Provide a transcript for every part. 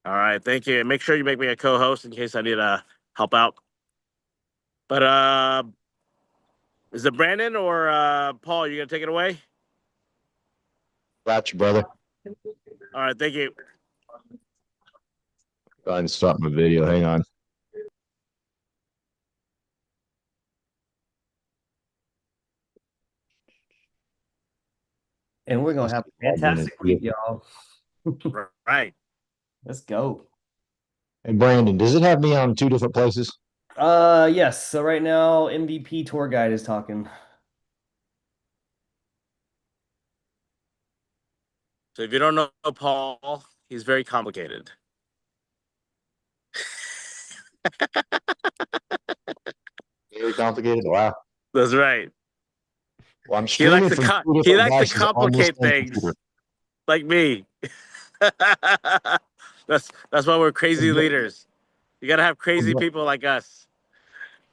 All right, thank you. Make sure you make me a co-host in case I need to help out. But is it Brandon or Paul? You gonna take it away? Got you, brother. All right, thank you. Go ahead and start my video. Hang on. And we're gonna have a fantastic week, y'all. Right. Let's go. Hey, Brandon, does it have me on two different places? Yes. So right now, MVP tour guide is talking. So if you don't know Paul, he's very complicated. Very complicated. Wow. That's right. Well, I'm He likes streaming to from two he different likes to devices on this complicate same things computer. like me. That's why we're crazy leaders. You gotta have crazy people like us.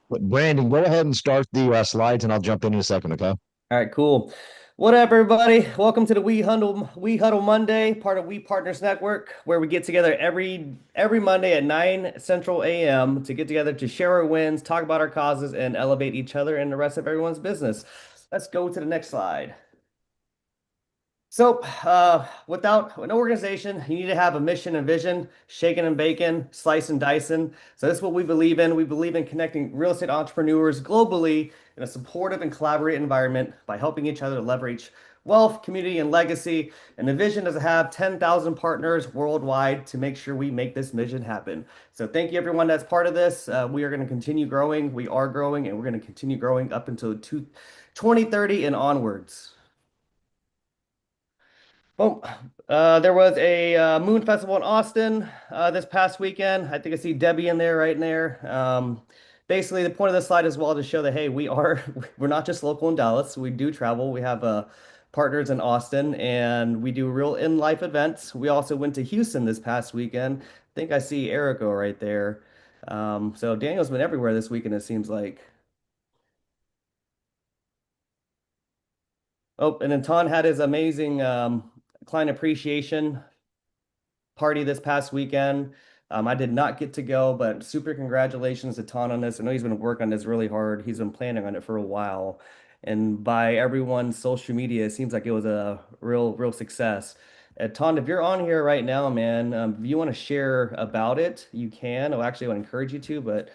But Brandon, go ahead and start the slides, and I'll jump in a second. Okay. All right, cool. What up, everybody? Welcome to the We Huddle Monday, part of We Partners Network, where we get together every Monday at 9 Central AM to get together to share our wins, talk about our causes, and elevate each other and the rest of everyone's business. Let's go to the next slide. So, without an organization, you need to have a mission and vision, shaking and baking, slice and dicing. So, this is what we believe in. We believe in connecting real estate entrepreneurs globally in a supportive and collaborative environment by helping each other leverage wealth, community, and legacy. And the vision is to have 10,000 partners worldwide to make sure we make this mission happen. So, thank you, everyone that's part of this. We are going to continue growing. We are growing, and we're going to continue growing up until 2030 and onwards. Well, there was a Moon Festival in Austin this past weekend. I think I see Debbie in there right in there. Basically, the point of this slide as well to show that hey, we're not just local in Dallas. We do travel. We have partners in Austin, and we do real in life events. We also went to Houston this past weekend. I think I see Erico right there. So Daniel's been everywhere this weekend. It seems like. Oh, and then Ton had his amazing client appreciation party this past weekend. I did not get to go, but super congratulations to Ton on this. I know he's been working on this really hard. He's been planning on it for a while. And by everyone's social media, it seems like it was a real success. Ton, if you're on here right now, man, if you want to share about it, you can. Well, actually, I would encourage you to, but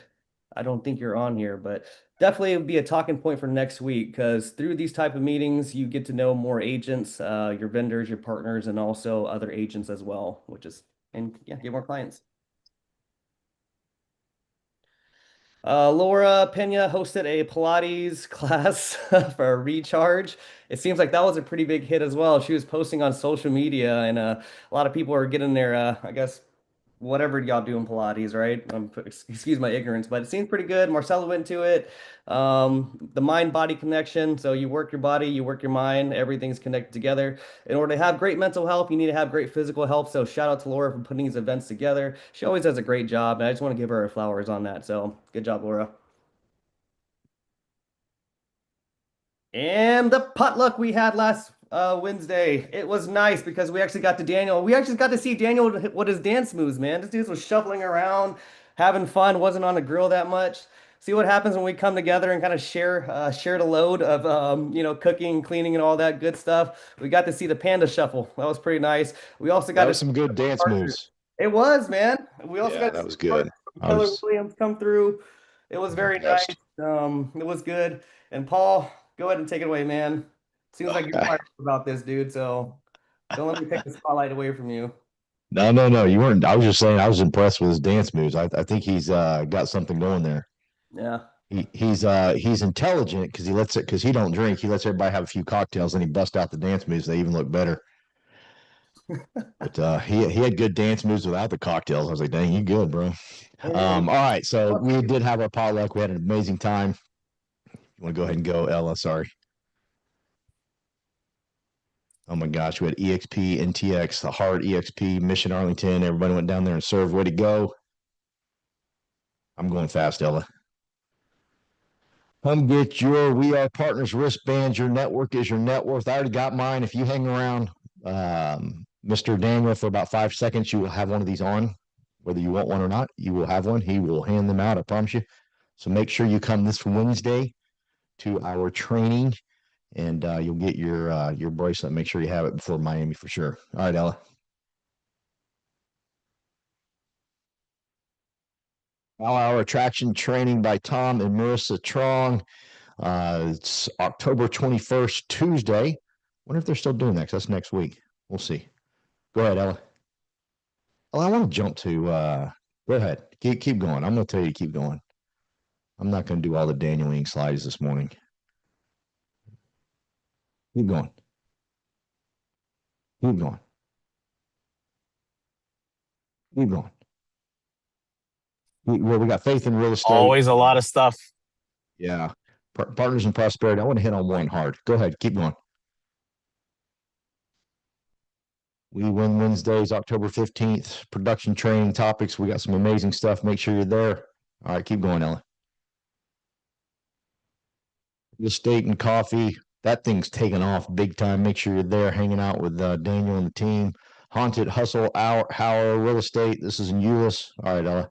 I don't think you're on here. But definitely it would be a talking point for next week because through these type of meetings, you get to know more agents, your vendors, your partners, and also other agents as well, and yeah, get more clients. Laura Pena hosted a Pilates class for a recharge. It seems like that was a pretty big hit as well. She was posting on social media, and a lot of people are getting their, I guess, whatever y'all do in Pilates, right? Excuse my ignorance, but it seems pretty good. Marcella went to it. The mind-body connection. So you work your body, you work your mind, everything's connected together. In order to have great mental health, you need to have great physical health. So shout out to Laura for putting these events together. She always does a great job, and I just want to give her her flowers on that. So good job, Laura. And the potluck we had last Wednesday, it was nice because we actually got to Daniel. We actually got to see Daniel what his dance moves, man. This dude was shuffling around, having fun, wasn't on the grill that much. See what happens when we come together and kind of share the load of cooking, cleaning, and all that good stuff. We got to see the panda shuffle. That was pretty nice. We also got That to was see some good dance partners. moves. It was, man. We also Yeah, got to that see was good. partners from I Keller was Williams come through. It was very nice. impressed. It was good. And Paul, go ahead and take it away, man. Seems like you're fired up about this, dude. So don't let me take the spotlight away from you. No, no, no. You weren't. I was just saying I was impressed with his dance moves. I think he's got something going there. Yeah. He's intelligent because he don't drink. He lets everybody have a few cocktails and he busts out the dance moves. They even look better. But he had good dance moves without the cocktails. I was like, dang, you good, bro. Hey, All right. So we did have our potluck. We had an amazing time. You want to go ahead and go, Ella? Sorry. Oh my gosh, we had EXP, NTX, the Hard EXP, Mission Arlington. Everybody went down there and served. Way to go. I'm going fast, Ella. Come get your We Are Partners wristbands. Your network is your net worth. I already got mine. If you hang around Mr. Daniel for about 5 seconds, you will have one of these on. Whether you want one or not, you will have one. He will hand them out, I promise you. So make sure you come this Wednesday to our training, and you'll get your bracelet. Make sure you have it before Miami for sure. All right, Ella. Our attraction training by Tom and Marissa Trong. It's October 21st, Tuesday. Wonder if they're still doing that, 'cause that's next week. We'll see. Go ahead, Ella. Oh, I want to jump to go ahead. Keep going. I'm gonna tell you to keep going. I'm not gonna do all the Daniel Ing slides this morning. Keep going. Keep going. Keep going. We got faith in real estate. Always a lot of stuff. Yeah. Partners in prosperity. I want to hit on one hard. Go ahead. Keep going. We win Wednesdays, October 15th. Production training topics. We got some amazing stuff. Make sure you're there. All right. Keep going, Ella. Real estate and coffee. That thing's taken off big time. Make sure you're there hanging out with Daniel and the team. Haunted Hustle Hour Real Estate. This is in Euless. All right, Ella.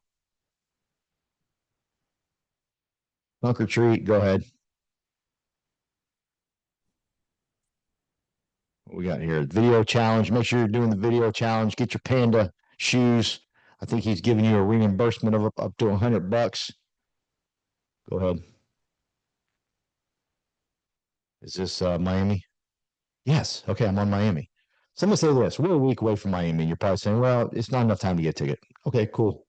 Trunk or treat. Go ahead. What we got here? Video challenge. Make sure you're doing the video challenge. Get your Panda shoes. I think he's giving you a reimbursement of up to $100. Go ahead. Is this Miami? Yes. Okay, I'm on Miami. Someone say this. We're a week away from Miami, and you're probably saying, well, it's not enough time to get a ticket. Okay, cool.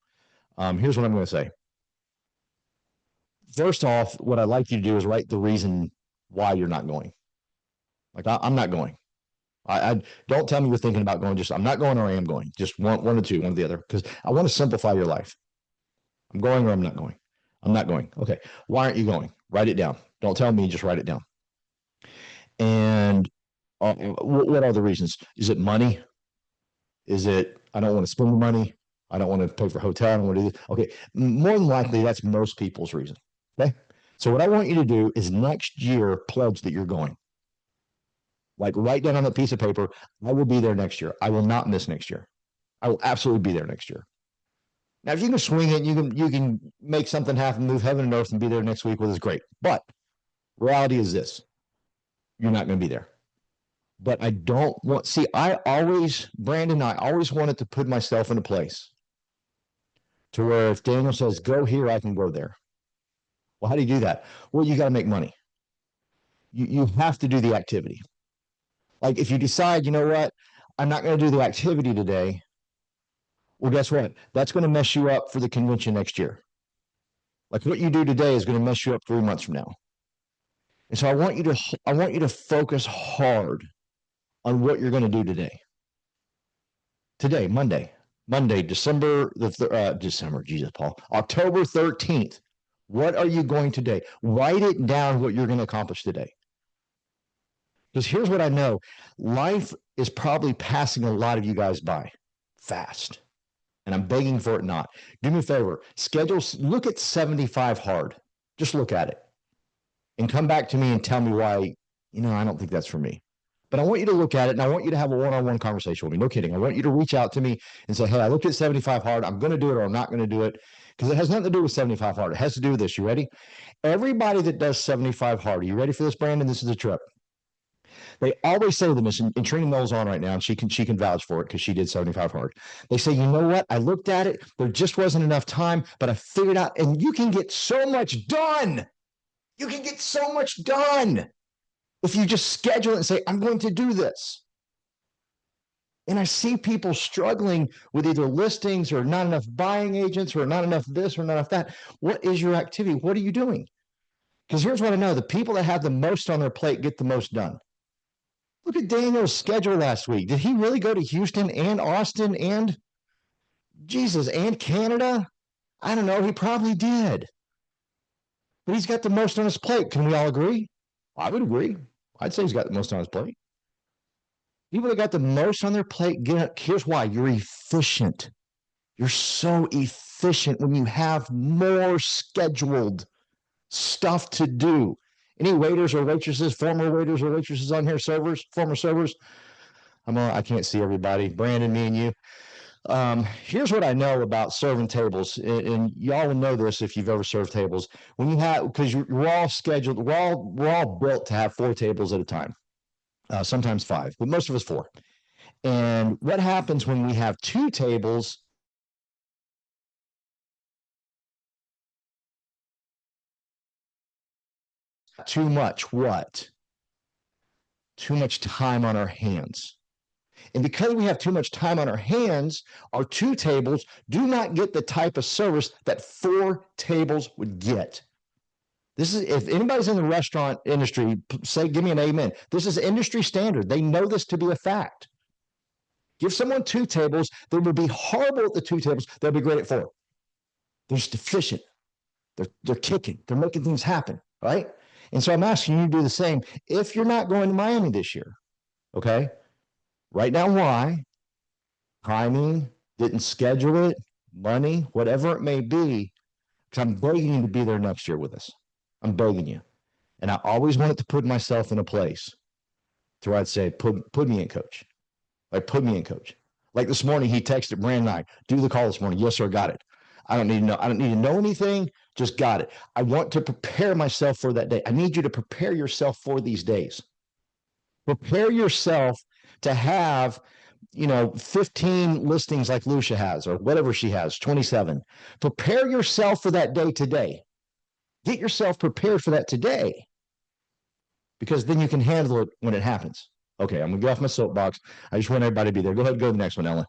Here's what I'm going to say. First off, what I'd like you to do is write the reason why you're not going. Like, I'm not going. I don't tell me you're thinking about going. Just I'm not going or I am going. Just one or two, one or the other, because I want to simplify your life. I'm going or I'm not going. I'm not going. Okay. Why aren't you going? Write it down. Don't tell me. Just write it down. And what are the reasons? Is it money? Is it I don't want to spend the money? I don't want to pay for hotel. I don't want to do this. Okay. More than likely, that's most people's reason. Okay. So what I want you to do is next year pledge that you're going. Like write down on a piece of paper, I will be there next year. I will not miss next year. I will absolutely be there next year. Now, if you can swing it, you can make something happen, move heaven and earth, and be there next week. Well, it's great. But reality is this: you're not going to be there. But I don't want. See, Brandon, I always wanted to put myself in a place to where if Daniel says go here, I can go there. Well, how do you do that? Well, you got to make money. You have to do the activity. Like if you decide, you know what, I'm not going to do the activity today. Well, guess what? That's going to mess you up for the convention next year. Like what you do today is going to mess you up 3 months from now. And so I want you to focus hard on what you're going to do today. Today, Monday, October 13th. What are you going today? Write it down what you're going to accomplish today. Because here's what I know. Life is probably passing a lot of you guys by fast. And I'm begging for it not. Do me a favor. Look at 75 hard. Just look at it. And come back to me and tell me why, I don't think that's for me. But I want you to look at it and I want you to have a one-on-one conversation with me. No kidding. I want you to reach out to me and say, hey, I looked at 75 hard. I'm going to do it or I'm not going to do it. Because it has nothing to do with 75 hard. It has to do with this. You ready? Everybody that does 75 hard, are you ready for this, Brandon? This is a trip. They always say this, and Trina Mill's on right now, and she can vouch for it because she did 75 hard. They say, you know what? I looked at it. There just wasn't enough time, but I figured out, and you can get so much done. You can get so much done if you just schedule it and say, I'm going to do this. And I see people struggling with either listings or not enough buying agents or not enough this or not enough that. What is your activity? What are you doing? Because here's what I know. The people that have the most on their plate get the most done. Look at Daniel's schedule last week. Did he really go to Houston and Austin and and Canada? I don't know. He probably did. But he's got the most on his plate. Can we all agree? I would agree. I'd say he's got the most on his plate. People that got the most on their plate, here's why. You're efficient. You're so efficient when you have more scheduled stuff to do. Any waiters or waitresses, former waiters or waitresses on here, former servers? I can't see everybody. Brandon, me and you. Here's what I know about serving tables, and y'all will know this if you've ever served tables. When you have, because we're all scheduled, we're all built to have 4 tables at a time, sometimes 5, but most of us 4. And what happens when we have 2 tables? Too much what? Too much time on our hands. And because we have too much time on our hands, our 2 tables do not get the type of service that 4 tables would get. This is, if anybody's in the restaurant industry, say, give me an amen. This is industry standard. They know this to be a fact. Give someone 2 tables, they will be horrible at the 2 tables. They'll be great at 4. They're just efficient. They're kicking. They're making things happen, right? And so I'm asking you to do the same. If you're not going to Miami this year, okay? Write down why. Timing, didn't schedule it, money, whatever it may be. Because I'm begging you to be there next year with us. I'm begging you. And I always wanted to put myself in a place to where I'd say, put me in, coach. Like, put me in, coach. Like this morning, he texted Brandon and I, do the call this morning. Yes, sir, got it. I don't need to know anything. Just got it. I want to prepare myself for that day. I need you to prepare yourself for these days. Prepare yourself to have, 15 listings like Lucia has, or whatever she has, 27. Prepare yourself for that day today. Get yourself prepared for that today, because then you can handle it when it happens. Okay, I'm gonna get off my soapbox. I just want everybody to be there. Go ahead and go to the next one, Ellen.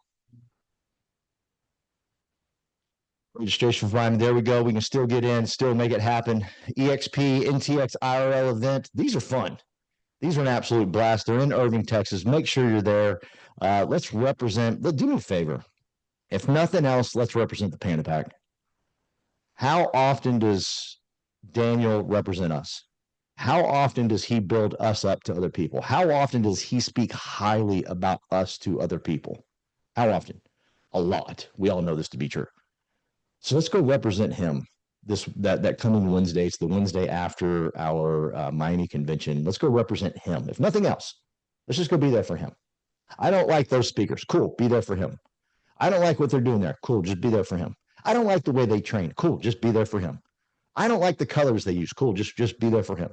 Registration for Ryan. There we go. We can still get in, still make it happen. EXP, NTX IRL event. These are fun. These are an absolute blast. They're in Irving, Texas. Make sure you're there. Let's represent. Do me a favor. If nothing else, let's represent the Panda Pack. How often does Daniel represent us? How often does he build us up to other people? How often does he speak highly about us to other people? How often? A lot. We all know this to be true. So let's go represent him that coming Wednesday. It's the Wednesday after our Miami convention. Let's go represent him. If nothing else, let's just go be there for him. I don't like those speakers. Cool. Be there for him. I don't like what they're doing there. Cool. Just be there for him. I don't like the way they train. Cool. Just be there for him. I don't like the colors they use. Cool. Just be there for him.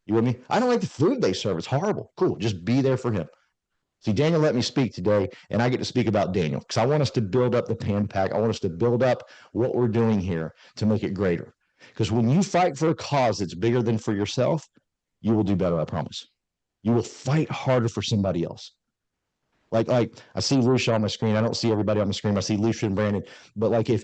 You with me? I don't like the food they serve. It's horrible. Cool. Just be there for him. See, Daniel let me speak today, and I get to speak about Daniel because I want us to build up the Pan Pack. I want us to build up what we're doing here to make it greater. Because when you fight for a cause that's bigger than for yourself, you will do better, I promise. You will fight harder for somebody else. Like I see Lucia on my screen. I don't see everybody on the screen. I see Lucia and Brandon. But if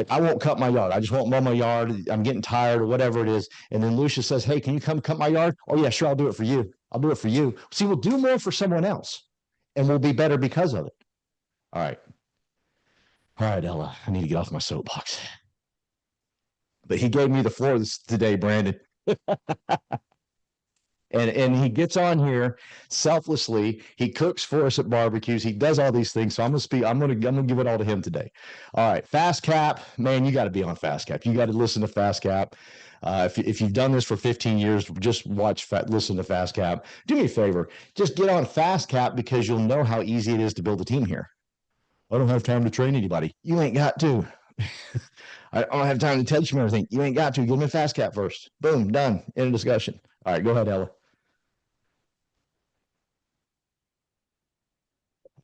I won't cut my yard. I just won't mow my yard. I'm getting tired or whatever it is. And then Lucia says, hey, can you come cut my yard? Oh, yeah, sure. I'll do it for you. I'll do it for you. See, we'll do more for someone else. And we'll be better because of it. All right. All right, Ella. I need to get off my soapbox. But he gave me the floor today, Brandon. And he gets on here selflessly. He cooks for us at barbecues. He does all these things. So I'm gonna give it all to him today. All right, Fast Cap, man, you got to be on Fast Cap. You got to listen to Fast Cap. If you've done this for 15 years, just listen to Fast Cap. Do me a favor, just get on Fast Cap because you'll know how easy it is to build a team here. I don't have time to train anybody. You ain't got to. I don't have time to teach you everything. You ain't got to. Give me a Fast Cap first. Boom, done. End of discussion. All right, go ahead, Ella.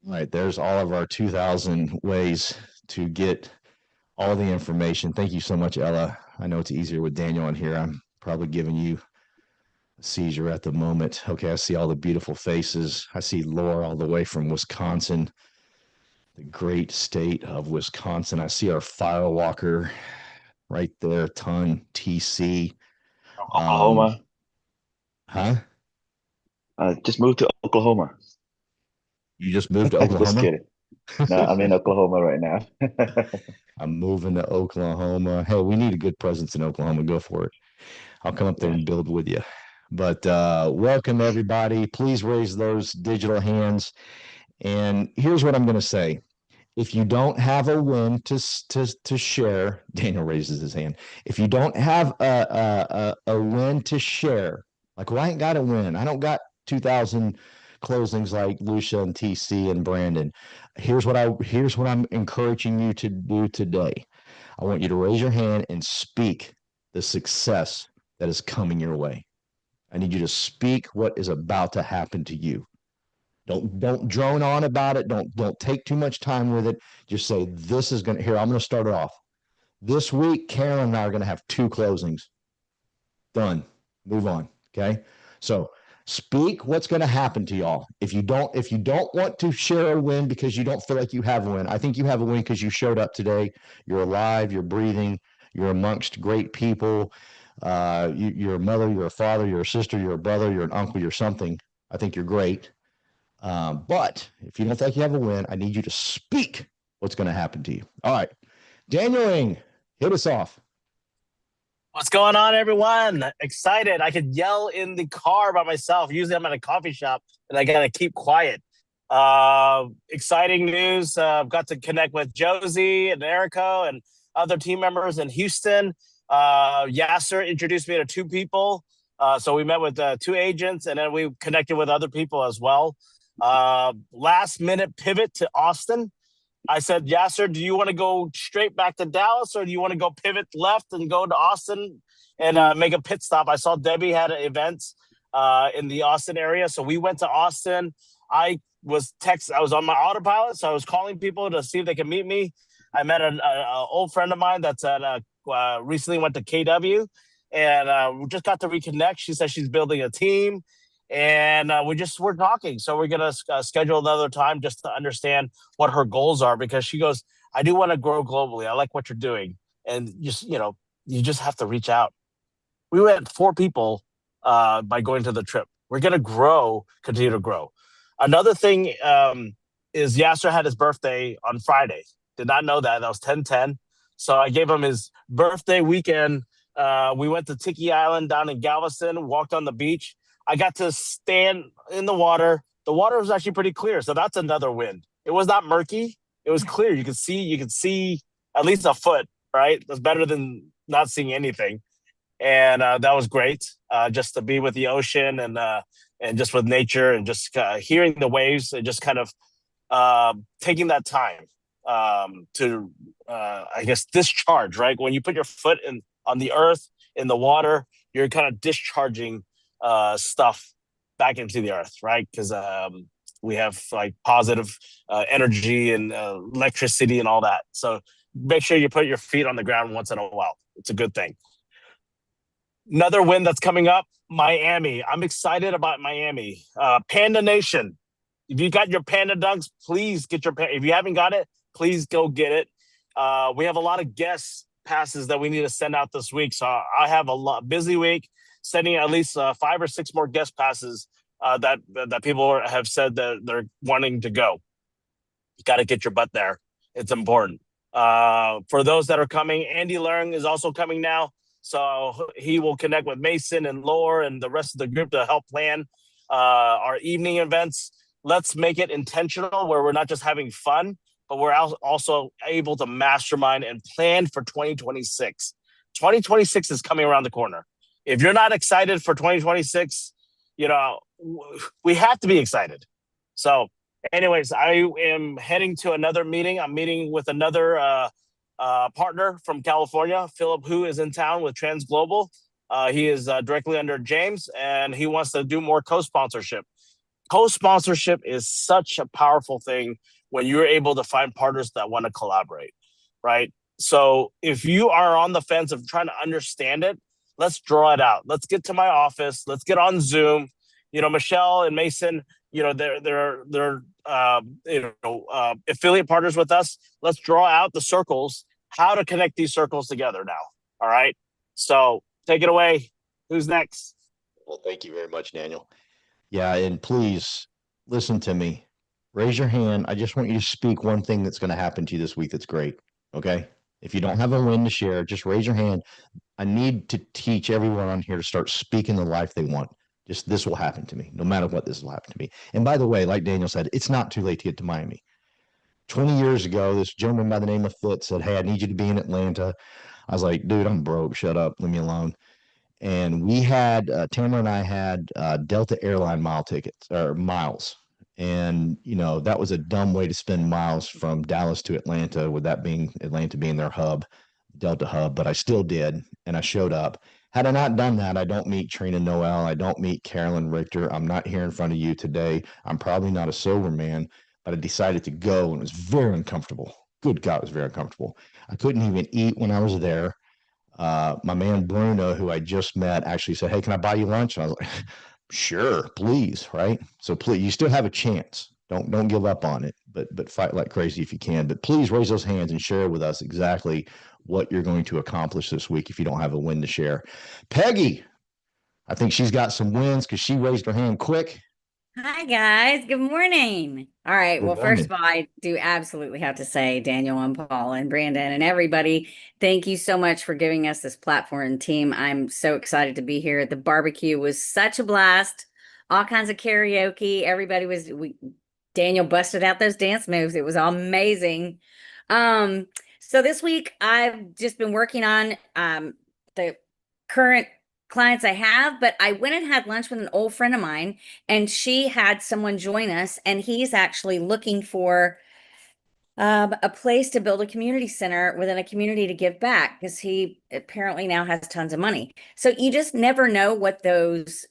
All right, there's all of our 2,000 ways to get all the information. Thank you so much, Ella. I know it's easier with Daniel on here. I'm probably giving you a seizure at the moment. Okay, I see all the beautiful faces. I see Laura all the way from Wisconsin, the great state of Wisconsin. I see our firewalker right there, Ton TC. Oklahoma. Huh? Just moved to Oklahoma. You just moved to Oklahoma? Just kidding. No, I'm in Oklahoma right now. I'm moving to Oklahoma. Hey, we need a good presence in Oklahoma. Go for it. I'll come up there and build with you. But welcome, everybody. Please raise those digital hands. And here's what I'm going to say. If you don't have a win to share, Daniel raises his hand. If you don't have a win to share, like, well, I ain't got a win. I don't got 2,000 closings like Lucia and TC and Brandon. Here's what I'm encouraging you to do today. I want you to raise your hand and speak the success that is coming your way. I need you to speak what is about to happen to you. Don't drone on about it. Don't take too much time with it. Just say, this is gonna, here, I'm gonna start it off. This week, Karen and I are gonna have 2 closings. Done. Move on. Okay. So speak what's going to happen to y'all. If you don't want to share a win because you don't feel like you have a win, I think you have a win because you showed up today. You're alive. You're breathing. You're amongst great people. You're a mother. You're a father. You're a sister. You're a brother. You're an uncle. You're something. I think you're great. But if you don't think you have a win, I need you to speak what's going to happen to you. All right. Daniel Ing, hit us off. What's going on, everyone? Excited. I could yell in the car by myself. Usually I'm at a coffee shop and I got to keep quiet. Exciting news. Got to connect with Josie and Erico and other team members in Houston. Yasser introduced me to 2 people. So we met with 2 agents, and then we connected with other people as well. Last minute pivot to Austin. I said, Yasser, do you want to go straight back to Dallas, or do you want to go pivot left and go to Austin and make a pit stop? I saw Debbie had events in the Austin area. So we went to Austin. I was on my autopilot. So I was calling people to see if they could meet me. I met an old friend of mine that's recently went to KW, and we just got to reconnect. She said she's building a team. And we're talking. So we're going to schedule another time just to understand what her goals are, because she goes, I do want to grow globally. I like what you're doing. And you just have to reach out. We went 4 people by going to the trip. We're going to continue to grow. Another thing is Yasser had his birthday on Friday. Did not know that. That was 10/10. So I gave him his birthday weekend. We went to Tiki Island down in Galveston, walked on the beach. I got to stand in the water. The water was actually pretty clear, so that's another win. It was not murky. It was clear. You could see at least a foot, right? That's better than not seeing anything. And that was great, just to be with the ocean and just with nature and just hearing the waves and just kind of taking that time to, I guess, discharge, right? When you put your foot on the earth, in the water, you're kind of discharging stuff back into the earth, right? Because we have like positive energy and electricity and all that. So make sure you put your feet on the ground once in a while. It's a good thing. Another win that's coming up, Miami. I'm excited about Miami. Panda Nation. If you got your Panda Dunks, please get your if you haven't got it, please go get it. We have a lot of guest passes that we need to send out this week. So I have a busy week, sending at least 5 or 6 more guest passes that people have said that they're wanting to go. You got to get your butt there. It's important. For those that are coming, Andy Leung is also coming now. So he will connect with Mason and Lore and the rest of the group to help plan our evening events. Let's make it intentional, where we're not just having fun, but we're also able to mastermind and plan for 2026. 2026 is coming around the corner. If you're not excited for 2026, we have to be excited. So anyways, I am heading to another meeting. I'm meeting with another partner from California, Philip, who is in town with Trans Global. He is directly under James, and he wants to do more co-sponsorship. Co-sponsorship is such a powerful thing when you're able to find partners that want to collaborate, right? So if you are on the fence of trying to understand it, let's draw it out. Let's get to my office. Let's get on Zoom. Michelle and Mason, they're affiliate partners with us. Let's draw out the circles, how to connect these circles together now. All right. So take it away. Who's next? Well, thank you very much, Daniel. Yeah, and please listen to me. Raise your hand. I just want you to speak one thing that's going to happen to you this week that's great. Okay? If you don't have a win to share, just raise your hand. I need to teach everyone on here to start speaking the life they want. Just this will happen to me. No matter what, this will happen to me. And by the way, like Daniel said, it's not too late to get to Miami. 20 years ago, this gentleman by the name of Fitz said, hey, I need you to be in Atlanta. I was like, dude, I'm broke. Shut up. Leave me alone. And we had Tamara and I had Delta airline mile tickets or miles. And that was a dumb way to spend miles from Dallas to Atlanta, with that being Atlanta being their hub, Delta hub. But I still did, and I showed up. Had I not done that, I don't meet Trina Noel. I don't meet Carolyn Richter. I'm not here in front of you today. I'm probably not a sober man, but I decided to go, and it was very uncomfortable. Good God, it was very uncomfortable. I couldn't even eat when I was there. My man Bruno, who I just met, actually said, "Hey, can I buy you lunch?" And I was like, "Sure, please." Right. So please, you still have a chance. Don't give up on it, but fight like crazy if you can. But please raise those hands and share with us exactly what you're going to accomplish this week if you don't have a win to share. Peggy, I think she's got some wins because she raised her hand quick. Hi, guys. Good morning. All right. Good Well, first morning. of all, I do absolutely have to say, Daniel and Paul and Brandon and everybody, thank you so much for giving us this platform and team. I'm so excited to be here. The barbecue was such a blast. All kinds of karaoke. Daniel busted out those dance moves. It was amazing. Um, so this week I've just been working on the current clients I have, but I went and had lunch with an old friend of mine, and she had someone join us, and he's actually looking for a place to build a community center within a community to give back because he apparently now has tons of money. So you just never know what those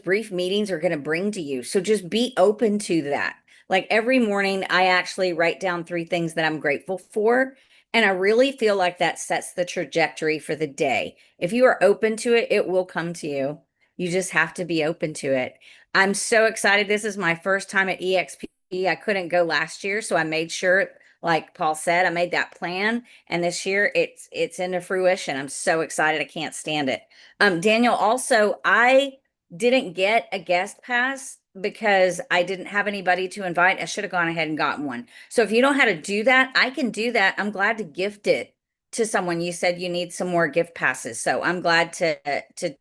brief meetings are going to bring to you. So just be open to that. Like every morning, I actually write down 3 things that I'm grateful for. And I really feel like that sets the trajectory for the day. If you are open to it, it will come to you. You just have to be open to it. I'm so excited. This is my first time at EXP. I couldn't go last year, so I made sure, like Paul said, I made that plan. And this year it's into fruition. I'm so excited. I can't stand it. Daniel, also, I didn't get a guest pass because I didn't have anybody to invite. I should have gone ahead and gotten one. So if you know how to do that, I can do that. I'm glad to gift it to someone. You said you need some more gift passes, so I'm glad to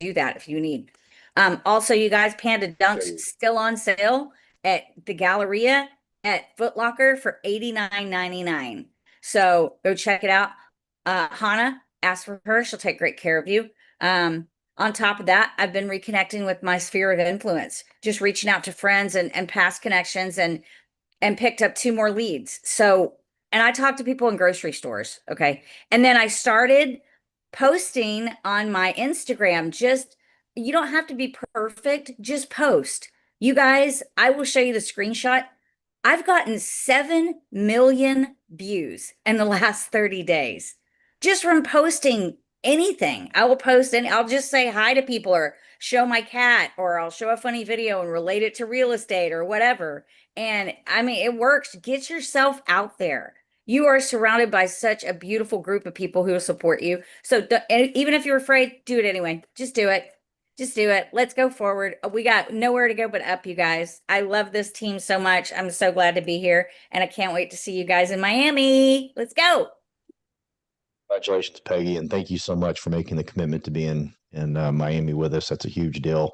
do that if you need. Also, you guys, Panda Dunks still on sale at the Galleria at Foot Locker for $89.99. So go check it out. Hannah, ask for her. She'll take great care of you. On top of that, I've been reconnecting with my sphere of influence, just reaching out to friends and past connections and picked up 2 more leads. So, and I talked to people in grocery stores. Okay. And then I started posting on my Instagram. You don't have to be perfect, just post. You guys, I will show you the screenshot. I've gotten 7 million views in the last 30 days just from posting anything. I will post and I'll just say hi to people or show my cat or I'll show a funny video and relate it to real estate or whatever. And I mean, it works. Get yourself out there. You are surrounded by such a beautiful group of people who will support you. So even if you're afraid, do it anyway. Just do it. Just do it. Let's go forward. We got nowhere to go but up, you guys. I love this team so much. I'm so glad to be here, and I can't wait to see you guys in Miami. Let's go. Congratulations, Peggy, and thank you so much for making the commitment to be in Miami with us. That's a huge deal.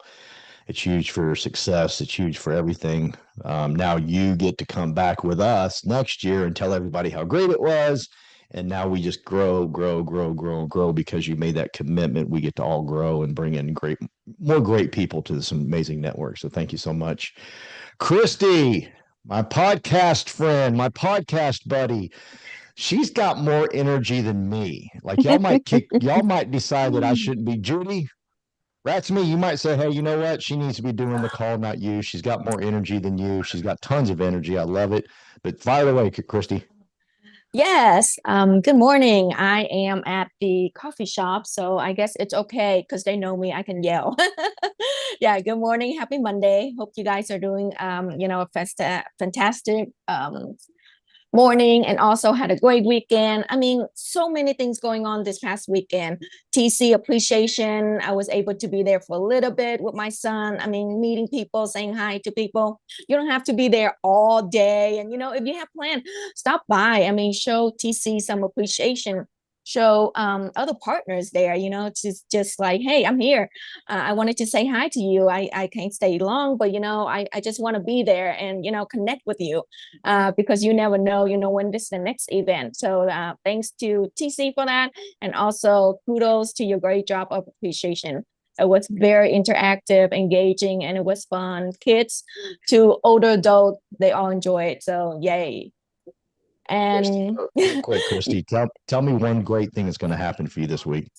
It's huge for your success. It's huge for everything. Now you get to come back with us next year and tell everybody how great it was. And now we just grow because you made that commitment. We get to all grow and bring in more great people to this amazing network. So thank you so much. Christy, my podcast friend, my podcast buddy. She's got more energy than me. Like y'all might decide that I shouldn't be. Judy, that's me. You might say, hey, you know what? She needs to be doing the call, not you. She's got more energy than you. She's got tons of energy. I love it. But fire away, Christy. Yes. Good morning. I am at the coffee shop, so I guess it's okay because they know me. I can yell. Yeah. Good morning. Happy Monday. Hope you guys are doing, a fantastic morning and also had a great weekend. I mean, so many things going on this past weekend. TC appreciation. I was able to be there for a little bit with my son. I mean, meeting people, saying hi to people. You don't have to be there all day. And, if you have planned, stop by. I mean, show TC some appreciation. show other partners there, it's just like, hey, I'm here. I wanted to say hi to you. I can't stay long, but I just want to be there and connect with you, because you never know, when this is the next event. So thanks to TC for that, and also kudos to your great job of appreciation. It was very interactive, engaging, and it was fun. Kids to older adult, they all enjoy it. So yay. And real quick, Christy, tell me one great thing that's going to happen for you this week.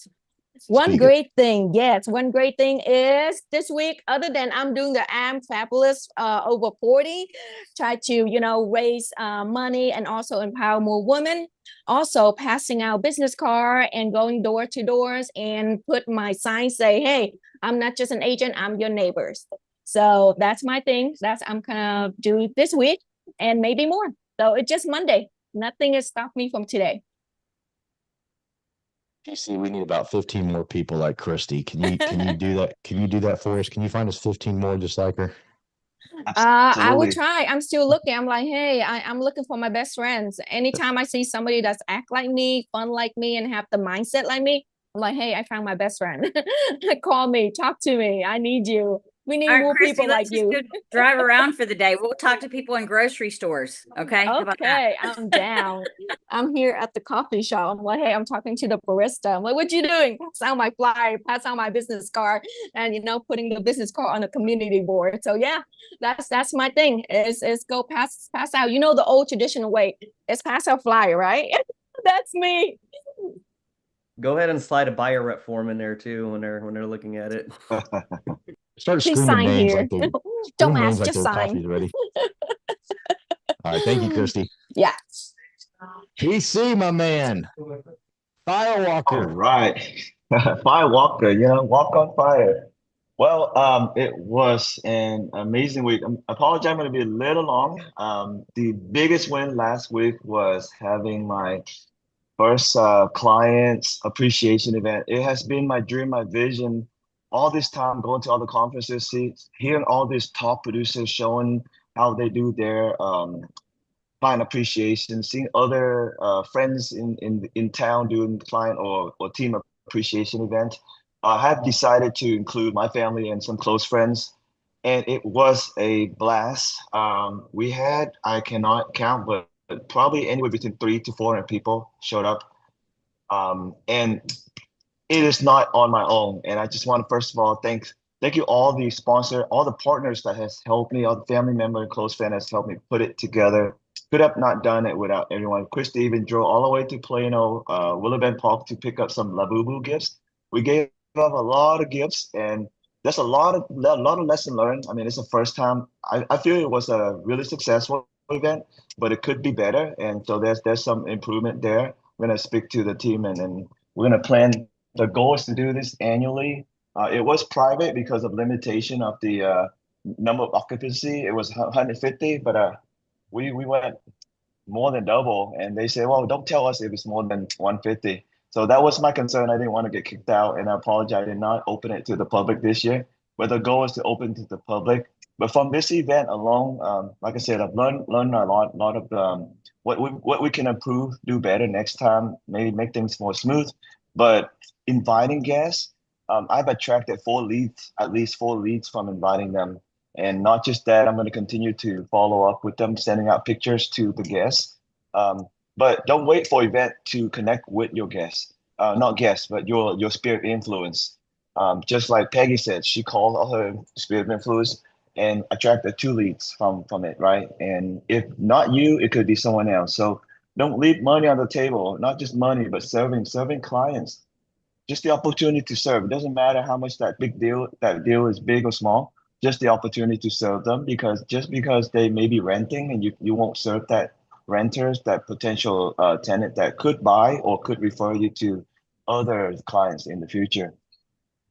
one great thing, yes, one great thing is this week, other than I'm doing the I'm Fabulous over 40, try to, raise money and also empower more women. Also passing out business card and going door to doors and put my sign say, hey, I'm not just an agent, I'm your neighbors. So that's my thing. I'm gonna do this week and maybe more. So it's just Monday. Nothing has stopped me from today. TC, we need about 15 more people like Christy. Can you do that? Can you do that for us? Can you find us 15 more just like her? I will try. I'm still looking. I'm like, hey, I'm looking for my best friends. Anytime I see somebody that's act like me, fun like me, and have the mindset like me, I'm like, hey, I found my best friend. Call me, talk to me. I need you. We need more Christy, people like you. Drive around for the day. We'll talk to people in grocery stores. Okay. Okay, I'm down. I'm here at the coffee shop. I'm like, hey, I'm talking to the barista. I'm like, what you doing? Pass out my flyer, pass out my business card, and putting the business card on the community board. So yeah, that's my thing. Is go pass out. The old traditional way. It's pass out flyer, right? That's me. Go ahead and slide a buyer rep form in there too when they're looking at it. Start Please screaming sign names here. like they Don't names ask, like just their sign. coffee's ready. All right, thank you, Christy. Yeah. PC, my man. Firewalker. All right. Firewalker, walk on fire. Well, it was an amazing week. I apologize, I'm going to be a little long. The biggest win last week was having my first clients appreciation event. It has been my dream, my vision all this time, going to all the conferences, hearing all these top producers showing how they do their client appreciation, seeing other friends in town doing client or team appreciation event. I have decided to include my family and some close friends, and it was a blast. We had, I cannot count, but probably anywhere between 300 to 400 people showed up. And it is not on my own. And I just want to first of all thank you all the sponsor, all the partners that has helped me, all the family member and close friend has helped me put it together. Could have not done it without everyone. Christy even drove all the way to Plano, Willowbend Park to pick up some Labubu gifts. We gave up a lot of gifts, and that's a lot of lesson learned. I mean, it's the first time. I feel it was a really successful event, but it could be better, and so there's some improvement there. We're gonna speak to the team, and we're gonna plan. The goal is to do this annually. It was private because of limitation of the number of occupancy. It was 150, but we went more than double, and they said, well, don't tell us if it's more than 150. So that was my concern. I didn't want to get kicked out, and I apologize. I did not open it to the public this year, but the goal is to open to the public. But from this event alone, like I said, I've learned a lot of what we can improve, do better next time, maybe make things more smooth. But inviting guests, I've attracted at least four leads from inviting them. And not just that, I'm going to continue to follow up with them, sending out pictures to the guests. But don't wait for event to connect with your guests, not guests, but your sphere of influence. Just like Peggy said, she called all her sphere of influence and attracted 2 leads from it, right? And if not you, it could be someone else. So don't leave money on the table, not just money, but serving clients. Just the opportunity to serve. It doesn't matter how much that deal is big or small, just the opportunity to serve them, because just because they may be renting and you won't serve that renters, that potential tenant that could buy or could refer you to other clients in the future.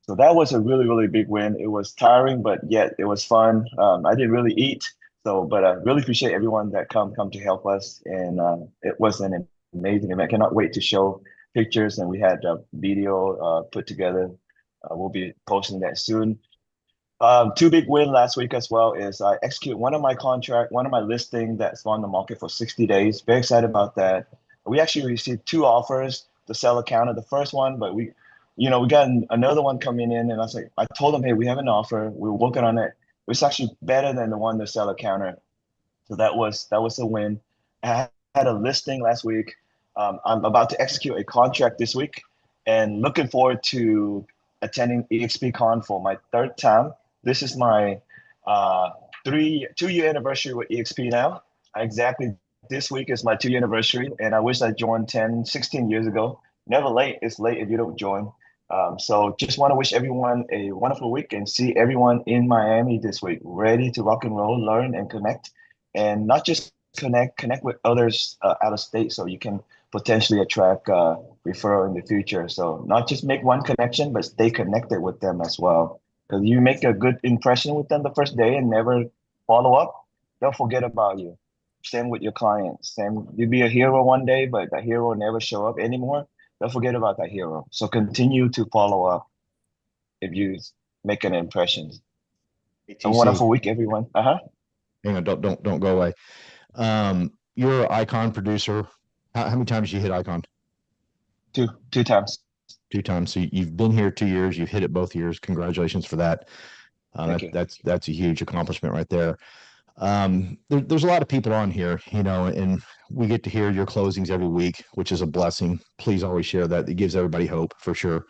So that was a really, really big win. It was tiring, but yet it was fun. I didn't really eat, but I really appreciate everyone that come to help us, and it was an amazing event. I cannot wait to show pictures, and we had a video put together. We'll be posting that soon. 2 big win last week as well is I execute one of my listing that's on the market for 60 days. Very excited about that. We actually received 2 offers. the seller counter, the first one, but we got another one coming in, and I told them, hey, we have an offer. We're working on it. It's actually better than the one the seller counter. So that was a win. I had a listing last week. I'm about to execute a contract this week, and looking forward to attending EXPCon for my third time. This is my 2-year anniversary with EXP now. Exactly this week is my 2-year anniversary, and I wish I joined 10, 16 years ago. Never late. It's late if you don't join. So just want to wish everyone a wonderful week and see everyone in Miami this week, ready to rock and roll, learn, and connect. And not just connect with others out of state, so you can potentially attract referral in the future. So not just make one connection, but stay connected with them as well. Because you make a good impression with them the first day and never follow up, they'll forget about you. Same with your clients. Same, you'd be a hero one day, but that hero will never show up anymore. They'll forget about that hero. So continue to follow up if you make an impression. A wonderful week, everyone. Hang on, don't go away. You're an Icon producer. How many times did you hit Icon? Two times. 2 times. So you've been here 2 years. You've hit it both years. Congratulations for that. Thank you. That's a huge accomplishment right there. There's a lot of people on here, and we get to hear your closings every week, which is a blessing. Please always share that. It gives everybody hope for sure.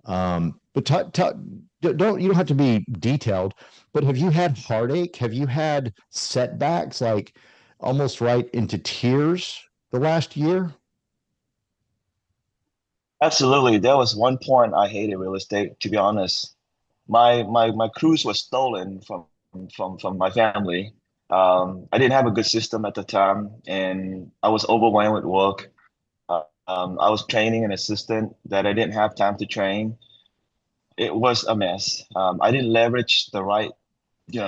But you don't have to be detailed, but have you had heartache? Have you had setbacks, like almost right into tears the last year? Absolutely. There was one point I hated real estate, to be honest. My cruise was stolen from my family. I didn't have a good system at the time, and I was overwhelmed with work. I was training an assistant that I didn't have time to train. It was a mess. I didn't leverage the right,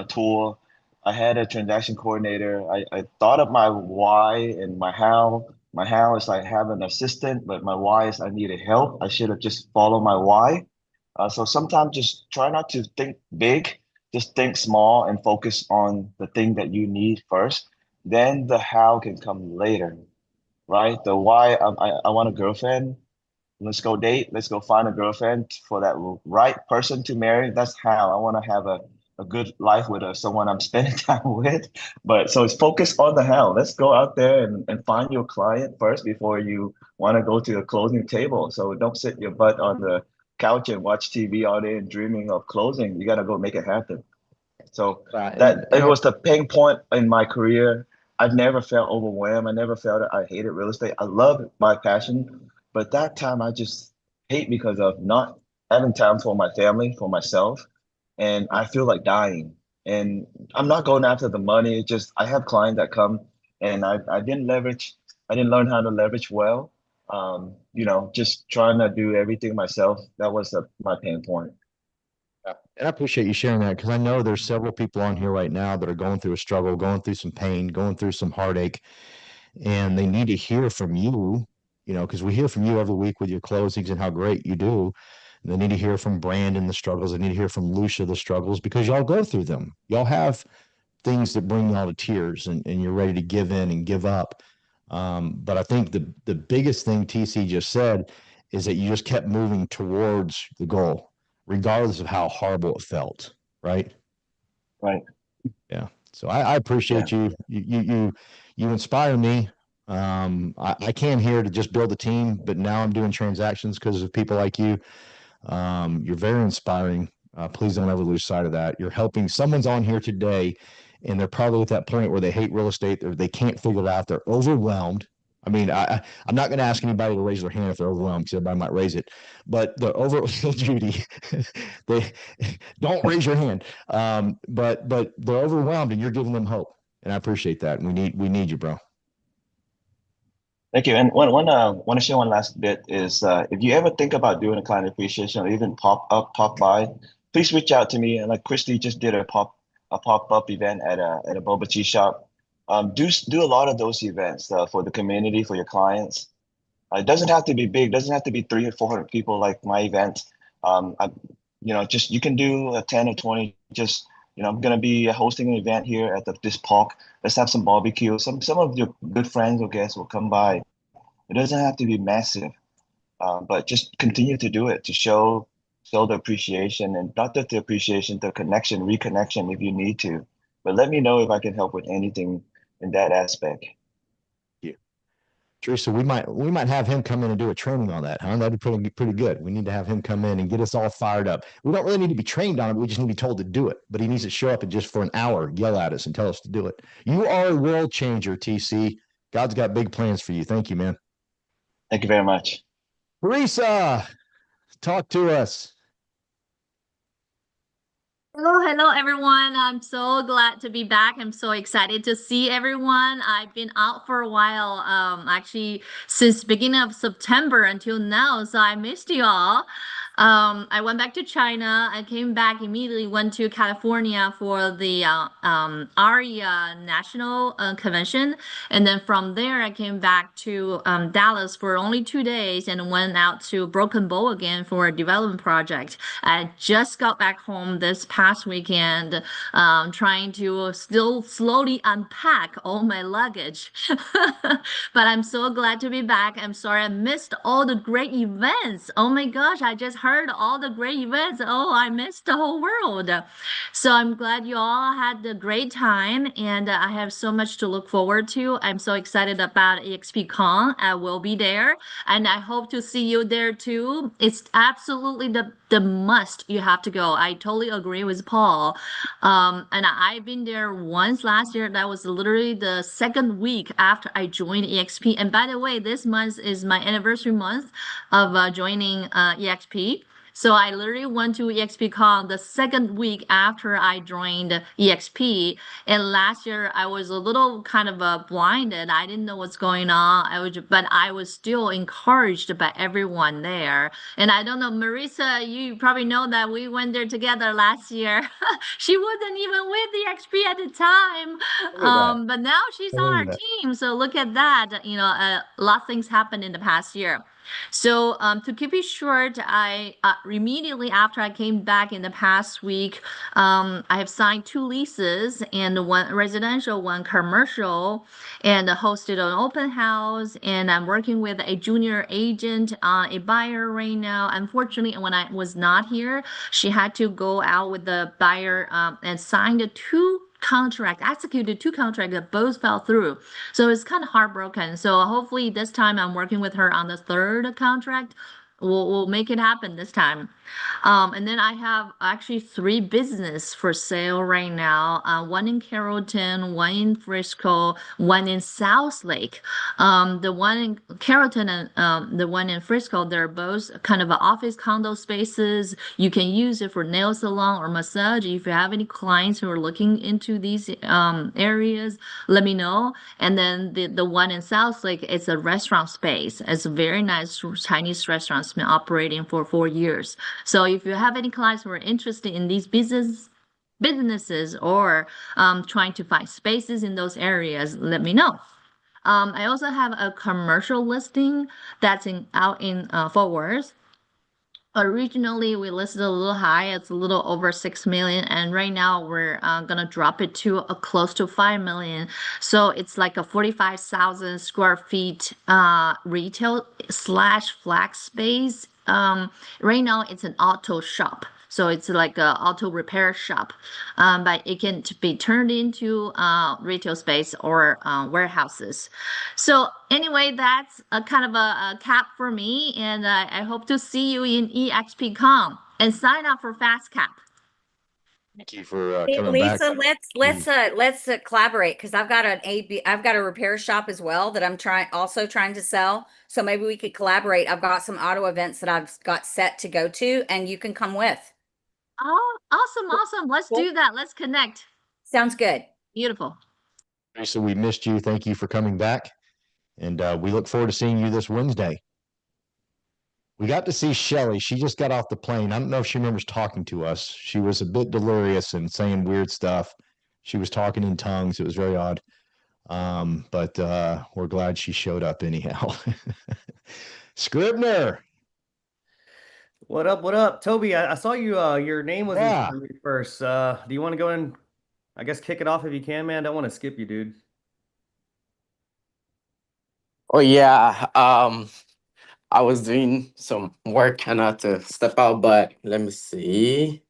tool. I had a transaction coordinator. I thought of my why and my how. My how is like have an assistant, but my why is I needed help. I should have just followed my why. So sometimes just try not to think big, just think small and focus on the thing that you need first. Then the how can come later, right? The why, I want a girlfriend. Let's go date. Let's go find a girlfriend for that right person to marry. That's how I want to have a good life with someone I'm spending time with. But so it's focused on the how. Let's go out there and find your client first before you want to go to the closing table. So don't sit your butt on the couch and watch TV all day and dreaming of closing. You got to go make it happen. So that it was the pain point in my career. I've never felt overwhelmed. I never felt that I hated real estate. I love my passion, but that time I just hate because of not having time for my family, for myself, and I feel like dying. And I'm not going after the money. It's just I have clients that come, and I didn't leverage. I didn't learn how to leverage well. Just trying to do everything myself. That was my pain point. Yeah. And I appreciate you sharing that, because I know there's several people on here right now that are going through a struggle, going through some pain, going through some heartache, and they need to hear from you, because we hear from you every week with your closings and how great you do. And they need to hear from Brandon the struggles. They need to hear from Lucia the struggles, because y'all go through them. Y'all have things that bring y'all to tears, and you're ready to give in and give up. But I think the biggest thing TC just said is that you just kept moving towards the goal, regardless of how horrible it felt, right? Right. Yeah. So I appreciate you. You inspire me. I came here to just build a team, but now I'm doing transactions because of people like you. You're very inspiring. Please don't ever lose sight of that. You're helping. Someone's on here today, and they're probably at that point where they hate real estate, or they can't figure it out. They're overwhelmed. I mean, I'm not going to ask anybody to raise their hand if they're overwhelmed, because everybody might raise it. But the Judy, they don't raise your hand. But they're overwhelmed, and you're giving them hope, and I appreciate that. And we need you, bro. Thank you. And want to share one last bit is if you ever think about doing a client appreciation or even pop by, please reach out to me. And like Christy just did a pop up event at a boba tea shop. Do a lot of those events for the community, for your clients. It doesn't have to be big. It doesn't have to be 300 or 400 people like my event. Just you can do a 10 or 20. Just I'm gonna be hosting an event here at this park. Let's have some barbecue. Some of your good friends or guests will come by. It doesn't have to be massive. But just continue to do it to show the appreciation, and not just the appreciation, the connection, reconnection if you need to. But let me know if I can help with anything in that aspect. Yeah. Teresa, we might have him come in and do a training on that, huh? That'd be pretty good. We need to have him come in and get us all fired up. We don't really need to be trained on it. We just need to be told to do it. But he needs to show up and just for an hour yell at us and tell us to do it. You are a world changer, TC. God's got big plans for you. Thank you, man. Thank you very much. Teresa, talk to us. Hello, everyone. I'm so glad to be back. I'm so excited to see everyone. I've been out for a while, actually since beginning of September until now, so I missed you all. I went back to China. I came back immediately, went to California for the ARIA National Convention, and then from there I came back to Dallas for only 2 days and went out to Broken Bow again for a development project. I just got back home this past weekend, trying to still slowly unpack all my luggage. But I'm so glad to be back. I'm sorry I missed all the great events. Oh my gosh, I just heard all the great events. Oh, I missed the whole world. So I'm glad you all had a great time, and I have so much to look forward to. I'm so excited about EXPCon. I will be there, and I hope to see you there too. It's absolutely the must. You have to go. I totally agree with Paul. And I've been there once last year. That was literally the second week after I joined EXP. And by the way, this month is my anniversary month of joining EXP. So I literally went to EXPCon the second week after I joined EXP. And last year I was a little kind of blinded. I didn't know what's going on. But I was still encouraged by everyone there. And I don't know, Marissa, you probably know that we went there together last year. She wasn't even with EXP at the time. But now she's on our team. So look at that. A lot of things happened in the past year. So to keep it short, I immediately after I came back in the past week, I have signed 2 leases, and one residential, one commercial, and hosted an open house. And I'm working with a junior agent, a buyer right now. Unfortunately, when I was not here, she had to go out with the buyer and signed executed 2 contracts that both fell through. So it's kind of heartbroken. So hopefully this time I'm working with her on the third contract. We'll make it happen this time. And then I have actually 3 business for sale right now. One in Carrollton, one in Frisco, one in South Lake. The one in Carrollton and the one in Frisco, they're both kind of office condo spaces. You can use it for nail salon or massage. If you have any clients who are looking into these areas, let me know. And then the one in South Lake, it's a restaurant space. It's a very nice Chinese restaurant. It's been operating for 4 years. So if you have any clients who are interested in these businesses or trying to find spaces in those areas, let me know. I also have a commercial listing that's out in Fort Worth. Originally, we listed a little high. It's a little over 6 million, and right now we're gonna drop it to close to 5 million. So it's like a 45,000 square feet retail slash flex space. Right now it's an auto shop. So it's like a auto repair shop, but it can be turned into retail space or warehouses. So anyway, that's a kind of a cap for me, and I hope to see you in EXPCon and sign up for Fast Cap. Thank you for Hey, coming back. Lisa, let's collaborate, because I've got a repair shop as well that I'm trying to sell. So maybe we could collaborate. I've got some auto events that I've got set to go to, and you can come with. Oh, awesome. Let's do that. Let's connect. Sounds good. Beautiful. Teresa, we missed you. Thank you for coming back. And we look forward to seeing you this Wednesday. We got to see Shelly. She just got off the plane. I don't know if she remembers talking to us. She was a bit delirious and saying weird stuff. She was talking in tongues. It was very odd. But we're glad she showed up anyhow. Scribner. What up? What up? Toby, I saw you, your name was Yeah. in first. Do you want to go and, I guess, kick it off if you can, man? I don't want to skip you, dude. Oh yeah. I was doing some work and I had to step out, but let me see.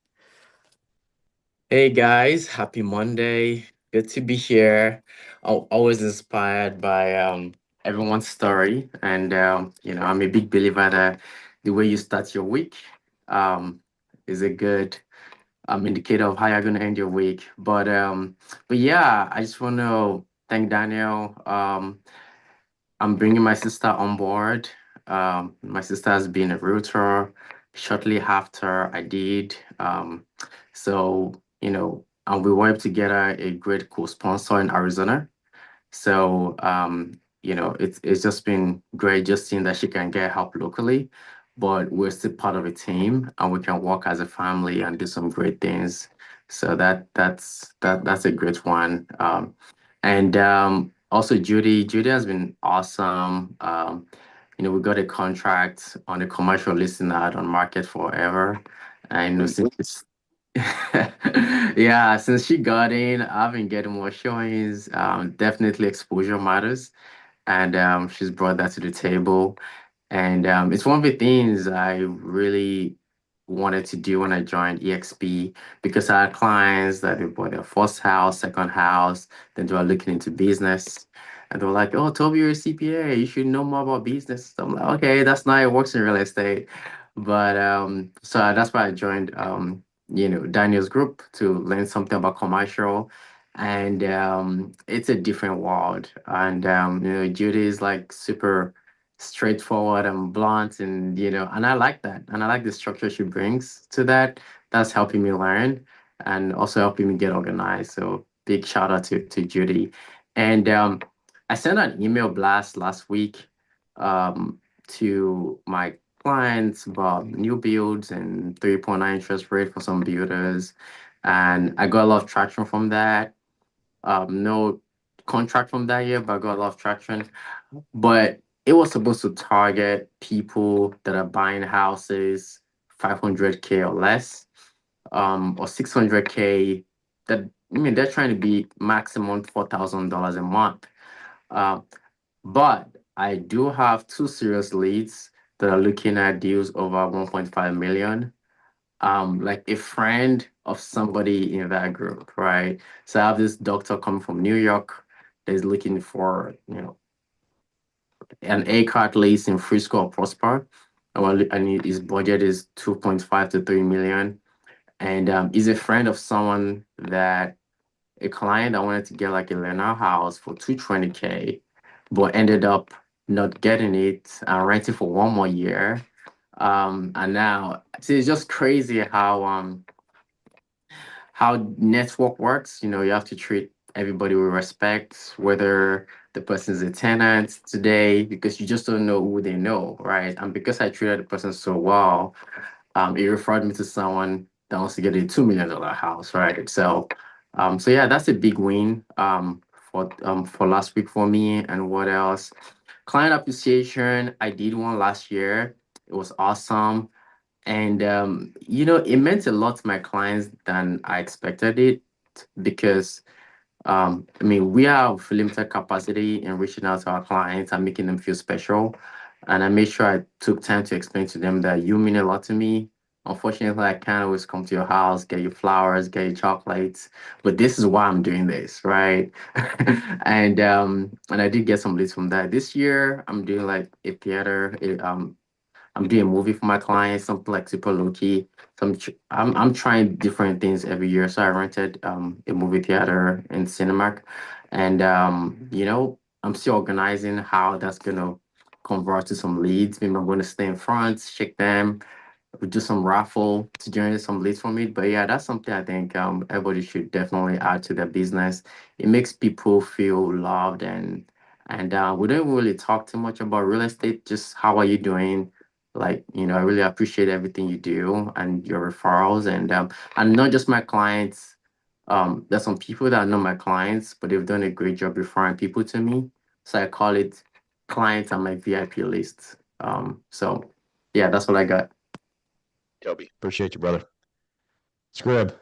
Hey guys, happy Monday. Good to be here. Always inspired by everyone's story. And I'm a big believer that the way you start your week um is a good indicator of how you're gonna end your week. But yeah, I just want to thank Daniel. I'm bringing my sister on board. My sister has been a realtor shortly after I did. And we worked together a great co-sponsor in Arizona. It's just been great just seeing that she can get help locally, but we're still part of a team and we can work as a family and do some great things. So that's a great one. And Also Judy has been awesome. We got a contract on a commercial listing ad on Market Forever. And since yeah, since she got in, I've been getting more showings. Definitely exposure matters, and she's brought that to the table. And it's one of the things I really wanted to do when I joined EXP because I had clients that they bought their first house, second house, then they were looking into business. And they were like, "Oh, Toby, you're a CPA. You should know more about business." So I'm like, "Okay, that's not how it works in real estate." So that's why I joined Daniel's group to learn something about commercial. And it's a different world. And Judy is like super straightforward and blunt, and I like that. And I like the structure she brings to that. That's helping me learn and also helping me get organized. So big shout out to Judy. And I sent an email blast last week um, to my clients about new builds and 3.9 interest rate for some builders. And I got a lot of traction from that. No contract from that year, but I got a lot of traction. But it was supposed to target people that are buying houses 500K or less, or 600K. They're trying to be maximum $4,000 a month. Uh, but I do have two serious leads that are looking at deals over 1.5 million. Like a friend of somebody in that group, right? So I have this doctor coming from New York that is looking for, an A-card lease in Frisco or Prosper. And his budget is 2.5 to 3 million. And he's a friend of someone that a client that wanted to get like a Lennar house for 220K, but ended up not getting it and renting for one more year. And now, see, it's just crazy how network works. You have to treat everybody with respect, whether the person's a tenant today, because you just don't know who they know, right? And because I treated the person so well, it referred me to someone that wants to get a $2 million house, right? So yeah, that's a big win for last week for me. And what else? Client appreciation. I did one last year. It was awesome. And it meant a lot to my clients than I expected it because we have limited capacity in reaching out to our clients and making them feel special. And I made sure I took time to explain to them that you mean a lot to me. Unfortunately, I can't always come to your house, get you flowers, get you chocolates, but this is why I'm doing this, right? And I did get some leads from that. This year, I'm doing like a theater, I'm doing a movie for my clients, something like super low key. I'm trying different things every year. So I rented a movie theater in Cinemark, and I'm still organizing how that's gonna convert to some leads. Maybe I'm gonna stay in front, shake them, we do some raffle to generate some leads from it. But yeah, that's something I think everybody should definitely add to their business. It makes people feel loved and we don't really talk too much about real estate. Just how are you doing? Like, I really appreciate everything you do and your referrals and not just my clients. There's some people that are not my clients, but they've done a great job referring people to me. So I call it clients on my VIP list. So yeah, that's what I got. Toby, appreciate you, brother. Scrib.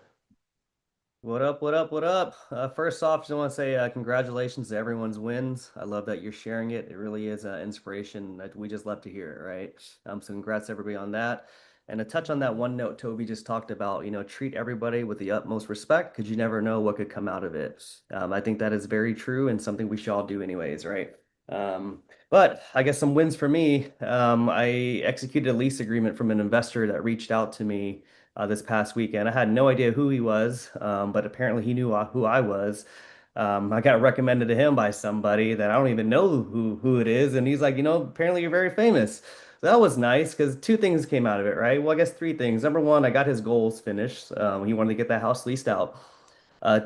What up, what up, what up? First off, just want to say congratulations to everyone's wins. I love that you're sharing it. It really is inspiration. We just love to hear it, right? So congrats to everybody on that. And to touch on that one note Toby just talked about, treat everybody with the utmost respect because you never know what could come out of it. I think that is very true and something we should all do anyways, right? But I guess some wins for me. I executed a lease agreement from an investor that reached out to me this past weekend. I had no idea who he was, but apparently he knew who I was. I got recommended to him by somebody that I don't even know who it is, and he's like, apparently you're very famous. So that was nice because two things came out of it, right? Well, I guess three things. Number one, I got his goals finished. He wanted to get that house leased out.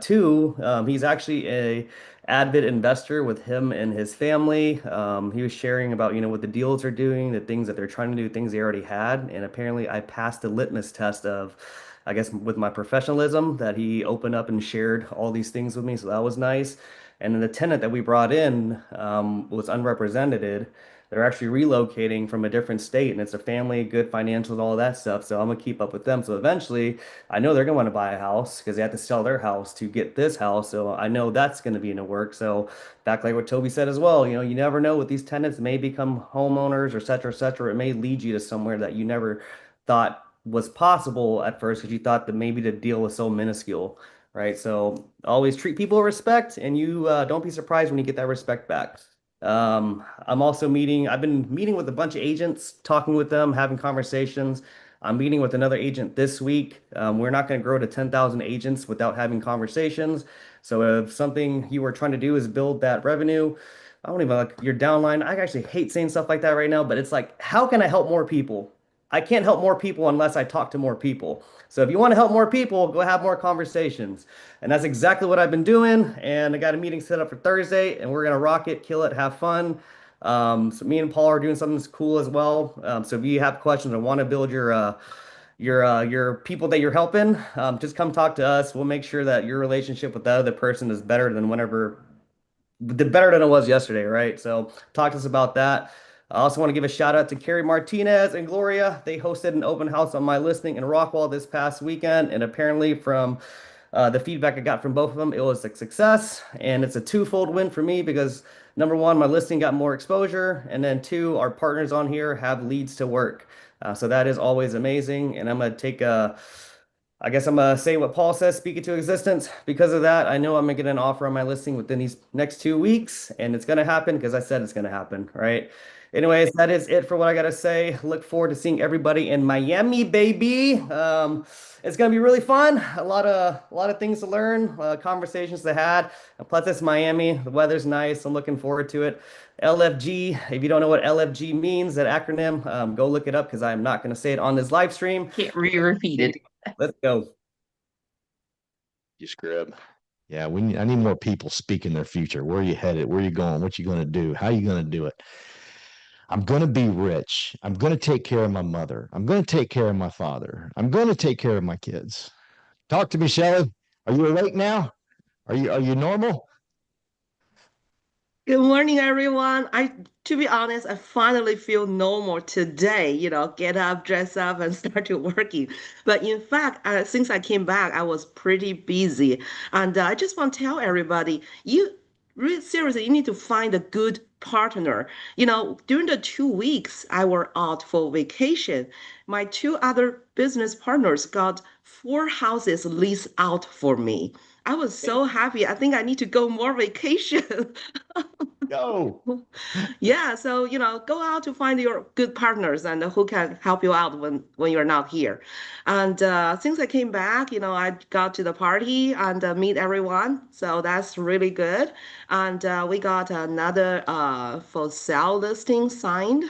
Two, he's actually a avid investor with him and his family. He was sharing about, what the deals are doing, the things that they're trying to do, things they already had. And apparently I passed the litmus test of, I guess, with my professionalism that he opened up and shared all these things with me. So that was nice. And then the tenant that we brought in was unrepresented. They're actually relocating from a different state, and it's a family, good financials, all that stuff. So I'm gonna keep up with them. So eventually, I know they're gonna want to buy a house because they have to sell their house to get this house. So I know that's gonna be in the work. So back like what Toby said as well, you never know with these tenants may become homeowners or et cetera, et cetera. It may lead you to somewhere that you never thought was possible at first because you thought that maybe the deal was so minuscule, right? So always treat people with respect, and you don't be surprised when you get that respect back. I've been meeting with a bunch of agents, talking with them, having conversations. I'm meeting with another agent this week. We're not going to grow to 10,000 agents without having conversations. So if something you were trying to do is build that revenue, I don't even like your downline. I actually hate saying stuff like that right now, but it's like, how can I help more people? I can't help more people unless I talk to more people. So if you want to help more people, go have more conversations. And that's exactly what I've been doing. And I got a meeting set up for Thursday, and we're gonna rock it, kill it, have fun. So me and Paul are doing something that's cool as well. So if you have questions or want to build your people that you're helping, just come talk to us. We'll make sure that your relationship with the other person is better than it was yesterday, right? So talk to us about that. I also want to give a shout out to Carrie Martinez and Gloria. They hosted an open house on my listing in Rockwall this past weekend, and apparently from the feedback I got from both of them, it was a success, and it's a twofold win for me because number one, my listing got more exposure, and then two, our partners on here have leads to work. So that is always amazing, and I guess I'm gonna say what Paul says, speak it to existence. Because of that, I know I'm gonna get an offer on my listing within these next 2 weeks, and it's gonna happen because I said it's gonna happen, right? Anyways, that is it for what I gotta say. Look forward to seeing everybody in Miami, baby. It's gonna be really fun. A lot of things to learn, conversations to had. And plus, it's Miami. The weather's nice. I'm looking forward to it. LFG. If you don't know what LFG means, that acronym, go look it up because I'm not gonna say it on this live stream. Can't repeat it. Let's go. You scrub. Yeah, I need more people speaking their future. Where are you headed? Where are you going? What you gonna do? How you gonna do it? I'm gonna be rich. I'm gonna take care of my mother. I'm gonna take care of my father. I'm gonna take care of my kids. Talk to me, Shelly. Are you awake now? Are you normal? Good morning, everyone. To be honest, I finally feel normal today, get up, dress up, and start to working. But in fact, since I came back, I was pretty busy. And I just want to tell everybody, you really seriously, you need to find a good partner. During the 2 weeks I were out for vacation, my two other business partners got 4 houses leased out for me. I was so happy. I think I need to go more vacation. Go. Yeah, so go out to find your good partners and who can help you out when you're not here. And since I came back, I got to the party and meet everyone, so that's really good. And we got another for sale listing signed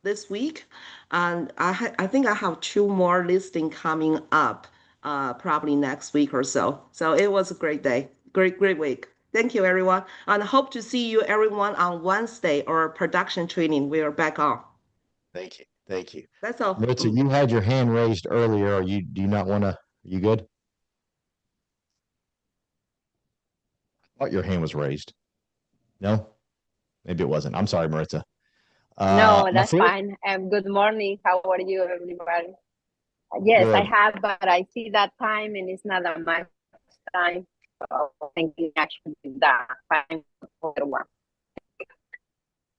this week, and I think I have two more listing coming up probably next week or so. So it was a great day, great week. Thank you, everyone, and hope to see you everyone on Wednesday or production training. We are back on. Thank you. Thank you. That's all. Maritza, you had your hand raised earlier. Do you not want to? You good? I thought your hand was raised. No? Maybe it wasn't. I'm sorry, Maritza. No, My that's favorite. fine. Good morning. How are you, everybody? Yes, I Good. have, but I see that time and it's not that much time. So thank you actually that time for the one.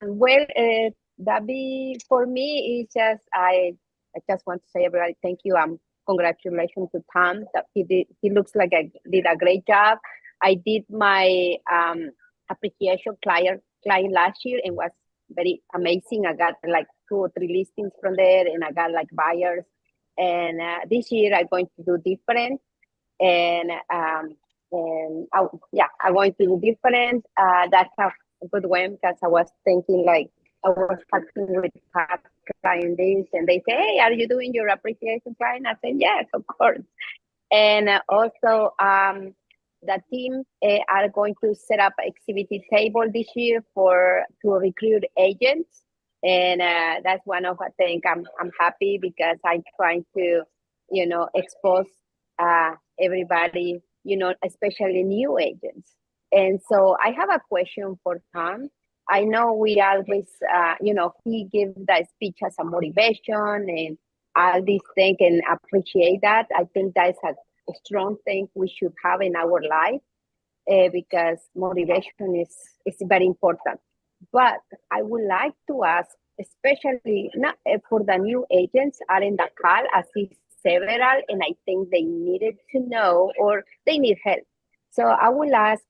Well, that be for me is just I just want to say everybody thank you. Congratulations to Tom. That he looks like I did a great job. I did my appreciation client last year and was very amazing. I got like 2 or 3 listings from there, and I got like buyers. And this year I'm going to do different, and yeah, I'm going to do different. That's a good one because I was thinking like I was talking with past client this, and they say, "Hey, are you doing your appreciation client?" I said, "Yes, of course." And also, the team are going to set up an exhibit table this year to recruit agents, and that's one of I think I'm happy because I'm trying to, expose everybody, especially new agents. And so I have a question for Tom. I know we always, he gives that speech as a motivation and all these things, and appreciate that. I think that's a strong thing we should have in our life because motivation is very important. But I would like to ask, especially not for the new agents are in the call, I see several, and I think they needed to know or they need help. So I will ask,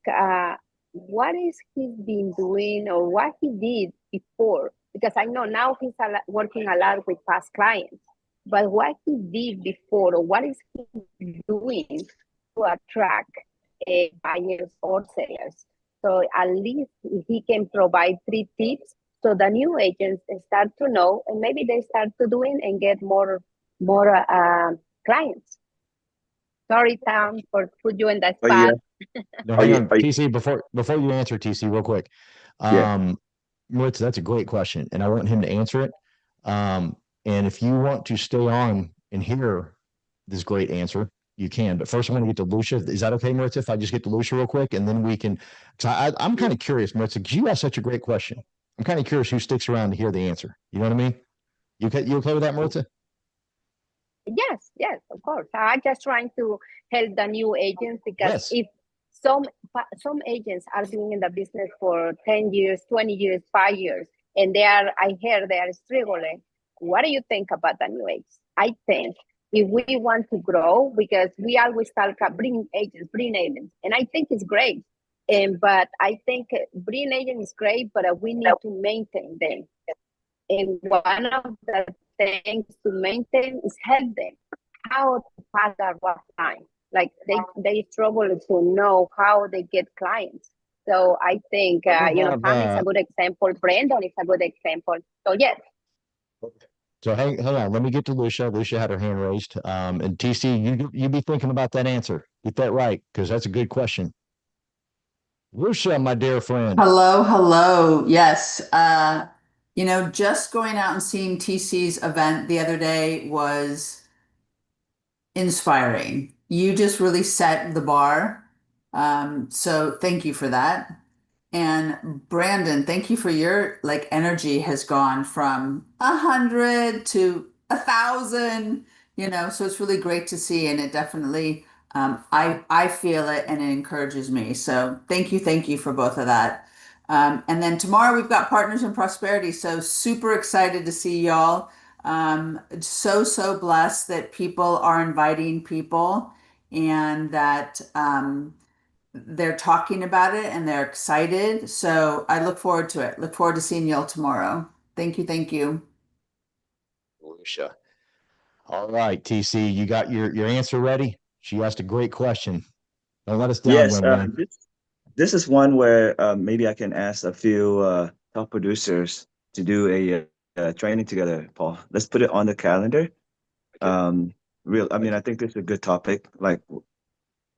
what is he been doing or what he did before? Because I know now he's working a lot with past clients, but what he did before or what is he doing to attract buyers or sellers? So at least he can provide 3 tips so the new agents start to know and maybe they start to doing and get more clients. Sorry, Tom, for put you in that Oh yeah. spot. No, Are hang you, on, are you, TC. Before you answer, TC, real quick. yeah. Maritza, that's a great question, and I want him to answer it. And if you want to stay on and hear this great answer, you can. But first, I'm going to get to Lucia. Is that okay, Maritza? If I just get to Lucia real quick, and then we can. So I'm kind of curious, Maritza, because you asked such a great question. I'm kind of curious who sticks around to hear the answer. You know what I mean? You okay with that, Maritza? Yes, of course. I'm just trying to help the new agents because Yes. if some agents are doing in the business for 10 years, 20 years, 5 years, and I hear they are struggling. What do you think about the new agents? I think if we want to grow, because we always talk about bring agents, and I think it's great. But I think bring agents is great, but we need to maintain them. And one of the things to maintain is help them how to pass that rough time. Like they struggle to know how they get clients. So I think Pam is a good example. Brandon is a good example. So yes. So hang on. Let me get to Lucia. Lucia had her hand raised. And TC, you be thinking about that answer. Get that right, because that's a good question. Lucia, my dear friend. Hello, hello. Yes. Just going out and seeing TC's event the other day was inspiring. You just really set the bar. So thank you for that. And Brandon, thank you for your energy has gone from 100 to 1,000, so it's really great to see. And it definitely, I feel it and it encourages me. So thank you for both of that. And then tomorrow we've got Partners in Prosperity. So super excited to see y'all. So blessed that people are inviting people and that, they're talking about it and they're excited. So I look forward to it. Look forward to seeing y'all tomorrow. Thank you. Thank you. Lucia. All right, TC, you got your answer ready? She asked a great question. Don't let us down, Yes. young man. This is one where maybe I can ask a few top producers to do a training together, Paul. Let's put it on the calendar. I mean, I think this is a good topic. Like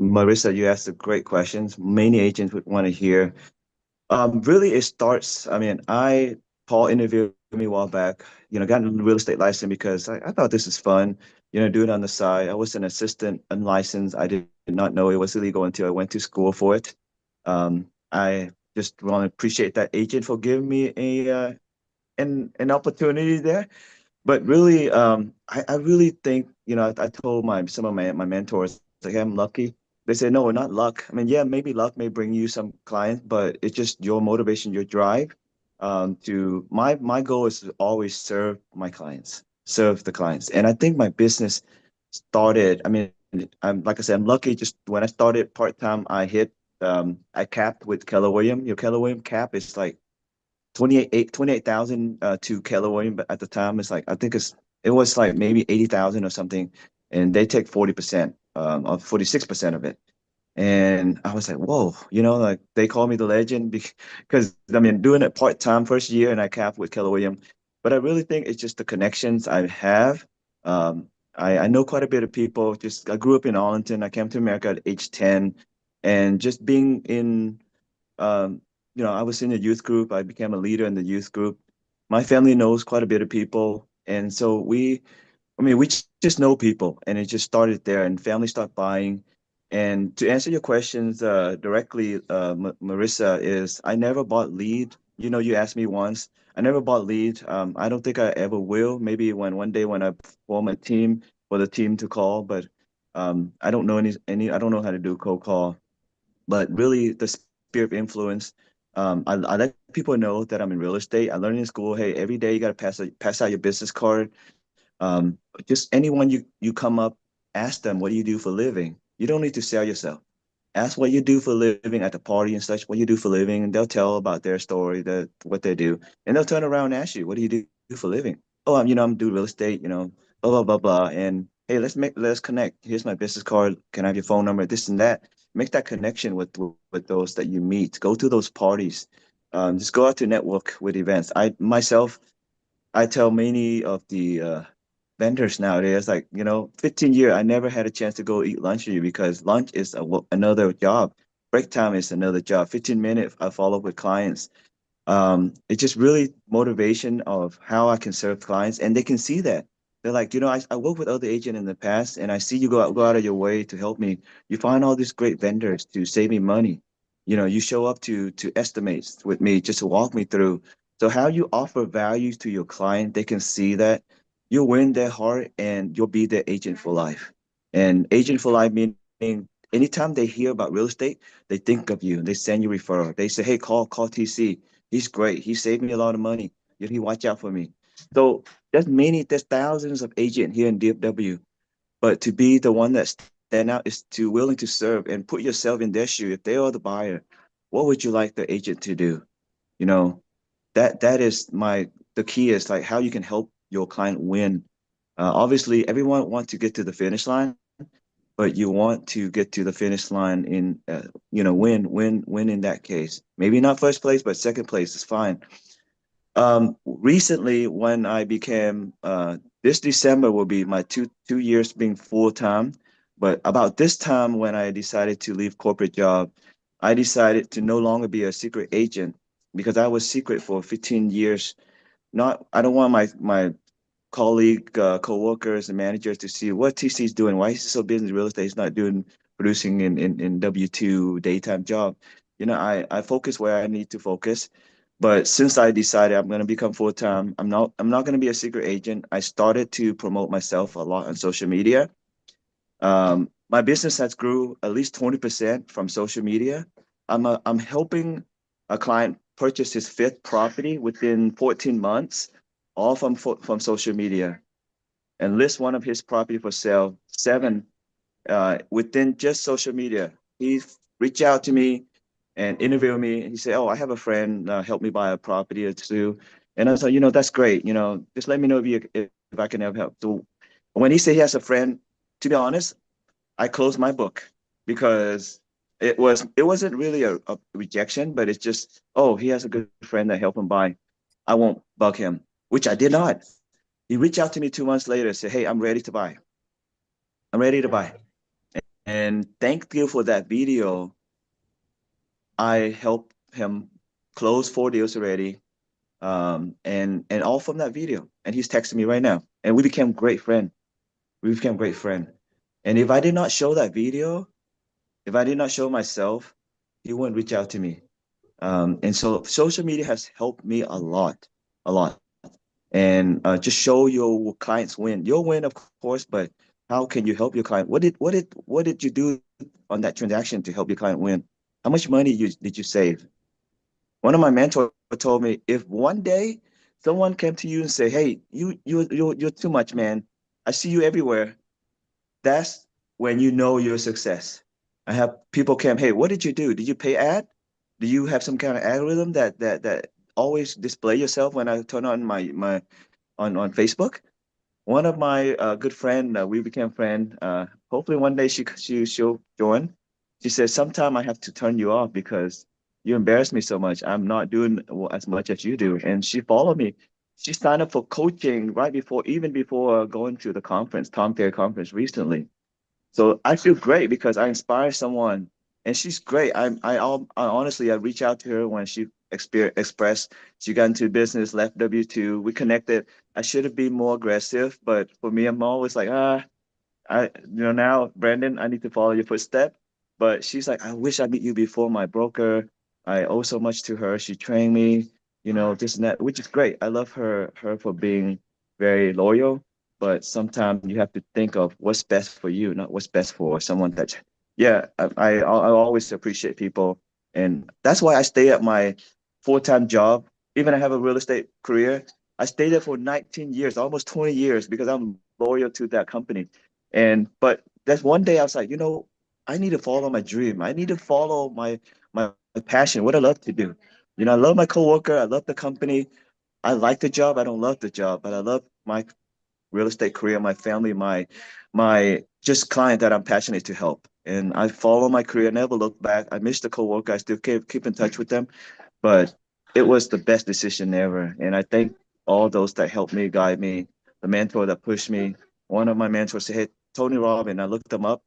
Marissa, you asked the great questions. Many agents would want to hear. Really, it starts. I mean, Paul interviewed me a while back. Got a real estate license because I thought this is fun. Do it on the side. I was an assistant, unlicensed. I did not know it was illegal until I went to school for it. I just want to appreciate that agent for giving me an opportunity there. But really, I really think I told some of my mentors like I'm lucky. they say, no, not luck. I mean, yeah, maybe luck may bring you some clients, but it's just your motivation, your drive. To my goal is to always serve my clients, serve the clients. And I think my business started, I mean, I'm like I said, I'm lucky. Just when I started part-time, I capped with Keller Williams. Your Keller Williams cap is like 28,000 to Keller Williams, but at the time it's like, it was like maybe 80,000 or something, and they take 40%, or 46% of it. And I was like, whoa, like they call me the legend because I mean, doing it part-time first year and I capped with Keller Williams. But I really think it's just the connections I have. I know quite a bit of people. Just I grew up in Arlington. I came to America at age 10, and just being in, um, I was in the youth group. I became a leader in the youth group. My family knows quite a bit of people. And so we just know people, and it just started there, and family start buying. And to answer your questions directly, Marissa, is I never bought lead. You asked me once. I never bought lead. I don't think I ever will. Maybe one day when I form a team for the team to call, but I don't know any. I don't know how to do cold call. But really, the sphere of influence. I let people know that I'm in real estate. I learned in school, hey, every day you got to pass out your business card. um, just anyone you come up, ask them, what do you do for a living? You don't need to sell yourself. Ask what you do for a living at the party and such, what you do for a living, and they'll tell about their story, what they do. And they'll turn around and ask you, what do you do for a living? Oh, I'm doing real estate, blah, blah, blah, blah. And hey, let's connect. Here's my business card. Can I have your phone number? This and that. Make that connection with those that you meet. Go to those parties. Just go out to network with events. I tell many of the vendors nowadays, like, 15 year, I never had a chance to go eat lunch with you because lunch is another job. Break time is another job. 15 minutes, I follow up with clients. It's just really motivation of how I can serve clients, and they can see that. They're like, I worked with other agent in the past, and I see you go out of your way to help me. You find all these great vendors to save me money. You show up to estimates with me just to walk me through. So how you offer value to your client, they can see that you'll win their heart and you'll be their agent for life. And agent for life meaning anytime they hear about real estate, they think of you. They send you referral. They say, hey, call TC. He's great. He saved me a lot of money. He watch out for me. So there's thousands of agents here in DFW, but to be the one that stand out is to willing to serve and put yourself in their shoe. If they are the buyer, what would you like the agent to do? You know, that is the key is like how you can help your client win. Obviously, everyone wants to get to the finish line, but you want to get to the finish line in, win in that case. Maybe not first place, but second place is fine. Recently, when I became, this December will be my two years being full time. But about this time, when I decided to leave corporate job, I decided to no longer be a secret agent because I was secret for 15 years. I don't want my colleague, co-workers and managers to see what TC is doing. Why is he so busy in real estate? He's not producing in W-2 daytime job. I focus where I need to focus. But since I decided I'm going to become full-time, I'm not going to be a secret agent. I started to promote myself a lot on social media. My business has grew at least 20% from social media. I'm helping a client purchase his fifth property within 14 months, all from social media, and list one of his property for sale, seven within just social media. He reached out to me and interviewed me. He said, "Oh, I have a friend help me buy a property or two," and I was like, "That's great. Just let me know if I can have help." So when he said he has a friend, to be honest, I closed my book because it wasn't really a rejection, but it's just, oh, he has a good friend that helped him buy. I won't bug him, which I did not. He reached out to me 2 months later, said, "Hey, I'm ready to buy. I'm ready to buy." And thank you for that video. I helped him close 4 deals already, and all from that video. And he's texting me right now, and we became great friend. We became great friend. And if I did not show that video, if I did not show myself, he wouldn't reach out to me. And so social media has helped me a lot, a lot. And just show your clients win. You'll win, of course, but how can you help your client? What did you do on that transaction to help your client win? How much money did you save? One of my mentors told me, if one day someone came to you and say, "Hey, you're too much, man. I see you everywhere." That's when you know you're a success. I have people come, "Hey, what did you do? Did you pay ad? Do you have some kind of algorithm that always display yourself when I turn on my on Facebook?" One of my good friend, we became friend. Hopefully one day she'll join. She says, "Sometime I have to turn you off because you embarrass me so much. I'm not doing as much as you do." And she followed me. She signed up for coaching right before, even before going to the conference, Tom Fair conference recently. So I feel great because I inspire someone, and she's great. I honestly I reach out to her when she expressed she got into business, left W2. We connected. I should have been more aggressive, but for me, I'm always like, now, Brandon, I need to follow your footstep. But she's like, "I wish I meet you before my broker. I owe so much to her. She trained me, this and that," which is great. I love her for being very loyal. But sometimes you have to think of what's best for you, not what's best for someone that, yeah, I always appreciate people. And that's why I stay at my full-time job. Even I have a real estate career. I stayed there for 19 years, almost 20 years, because I'm loyal to that company. But that's one day I was like, I need to follow my dream. I need to follow my passion, what I love to do. I love my coworker. I love the company. I like the job. I don't love the job, but I love my real estate career, my family, my just client that I'm passionate to help. And I follow my career, never look back. I miss the coworker. I still keep in touch with them, but it was the best decision ever. And I thank all those that helped me, guide me, the mentor that pushed me. One of my mentors said, "Hey, Tony Robbins." I looked them up.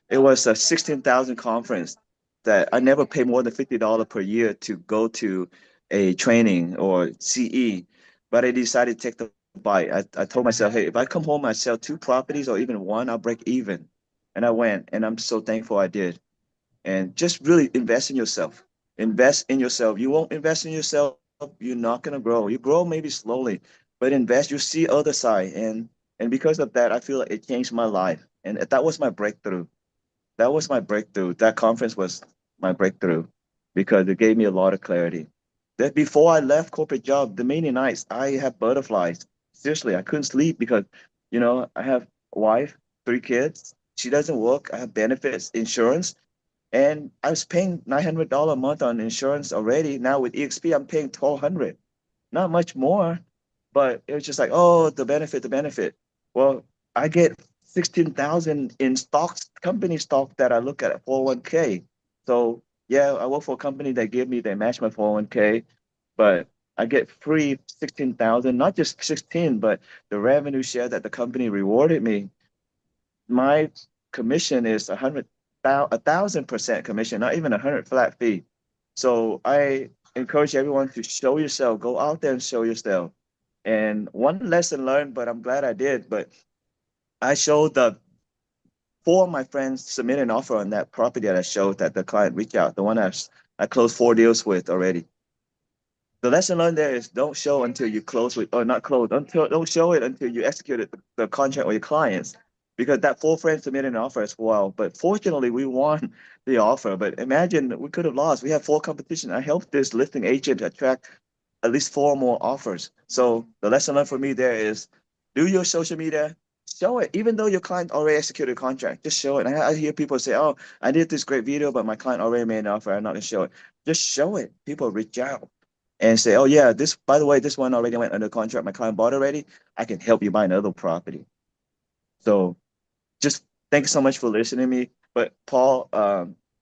It was a 16,000 conference that I never pay more than $50 per year to go to a training or CE, but I decided to take the bite. I told myself, "Hey, if I come home, I sell two properties or even one, I'll break even." And I went, and I'm so thankful I did. And just really invest in yourself. Invest in yourself. You won't invest in yourself, you're not gonna grow. You grow maybe slowly, but invest. You see other side, and because of that, I feel like it changed my life, and that was my breakthrough. That was my breakthrough. That conference was my breakthrough because it gave me a lot of clarity. That before I left corporate job, the many nights I have butterflies. Seriously, I couldn't sleep because, I have a wife, three kids. She doesn't work. I have benefits, insurance, and I was paying $900 a month on insurance already. Now with EXP, I'm paying 1,200. Not much more, but it was just like, oh, the benefit, the benefit. Well, I get 16,000 in stocks, company stock that I look at 401k. So yeah, I work for a company that give me, they match my 401k, but I get free 16,000, not just 16, but the revenue share that the company rewarded me. My commission is 1,000% commission, not even 100 flat fee. So I encourage everyone to show yourself, go out there and show yourself. And one lesson learned, but I'm glad I did. But I showed four of my friends submit an offer on that property that I showed that the client reached out, the one I closed 4 deals with already. The lesson learned there is don't show until you close with, or not close, until don't show it until you executed the contract with your clients. Because that four friends submitted an offer as well. But fortunately, we won the offer. But imagine we could have lost. We have four competition. I helped this listing agent attract at least four more offers. So the lesson learned for me there is do your social media, show it, even though your client already executed a contract, just show it. And I hear people say, "Oh, I did this great video, but my client already made an offer. I'm not gonna show it." Just show it. People reach out and say, "Oh yeah, this, by the way, this one already went under contract. My client bought already. I can help you buy another property." So just thank you so much for listening to me. But Paul,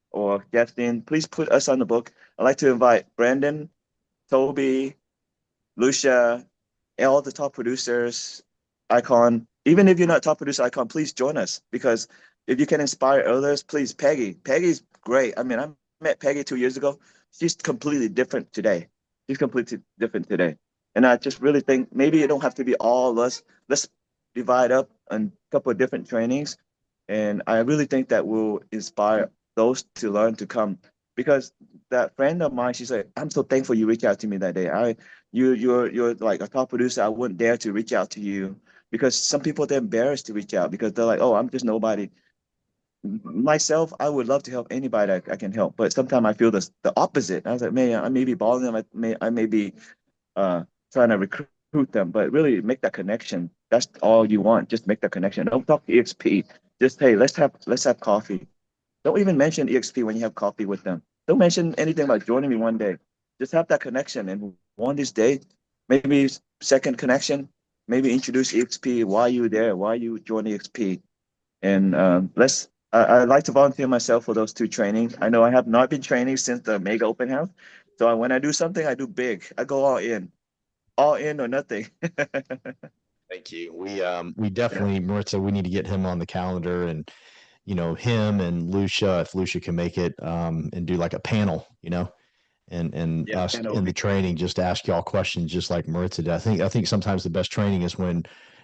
or Justin, please put us on the book. I'd like to invite Brandon, Toby, Lucia, and all the top producers, Icon. Even if you're not top producer, Icon, please join us, because if you can inspire others, please. Peggy's great. I mean, I met Peggy 2 years ago. She's completely different today. She's completely different today. And I just really think maybe it don't have to be all of us. Let's divide up on a couple of different trainings. And I really think that will inspire those to learn to come. Because that friend of mine, she's like, "I'm so thankful you reached out to me that day. You're like a top producer. I wouldn't dare to reach out to you," because some people they're embarrassed to reach out because they're like, "Oh, I'm just nobody." myself, I would love to help anybody that I can help, but sometimes I feel the opposite. I was like, man, I may be balling them. I may be trying to recruit them, but really make that connection. That's all you want. Just make that connection. Don't talk to EXP. Just, hey, let's have coffee. Don't even mention EXP when you have coffee with them. Don't mention anything about joining me one day. Just have that connection, and one this day, maybe second connection, maybe introduce EXP. Why you there? Why you join EXP? And I like to volunteer myself for those two trainings. I know I have not been training since the Mega Open House. So when I do something, I do big. I go all in or nothing. Thank you. We definitely, Maritza, we need to get him on the calendar, and him and Lucia, if Lucia can make it, and do like a panel, and Yeah, us panel. in the training, just ask y'all questions, just like Maritza did. I think sometimes the best training is when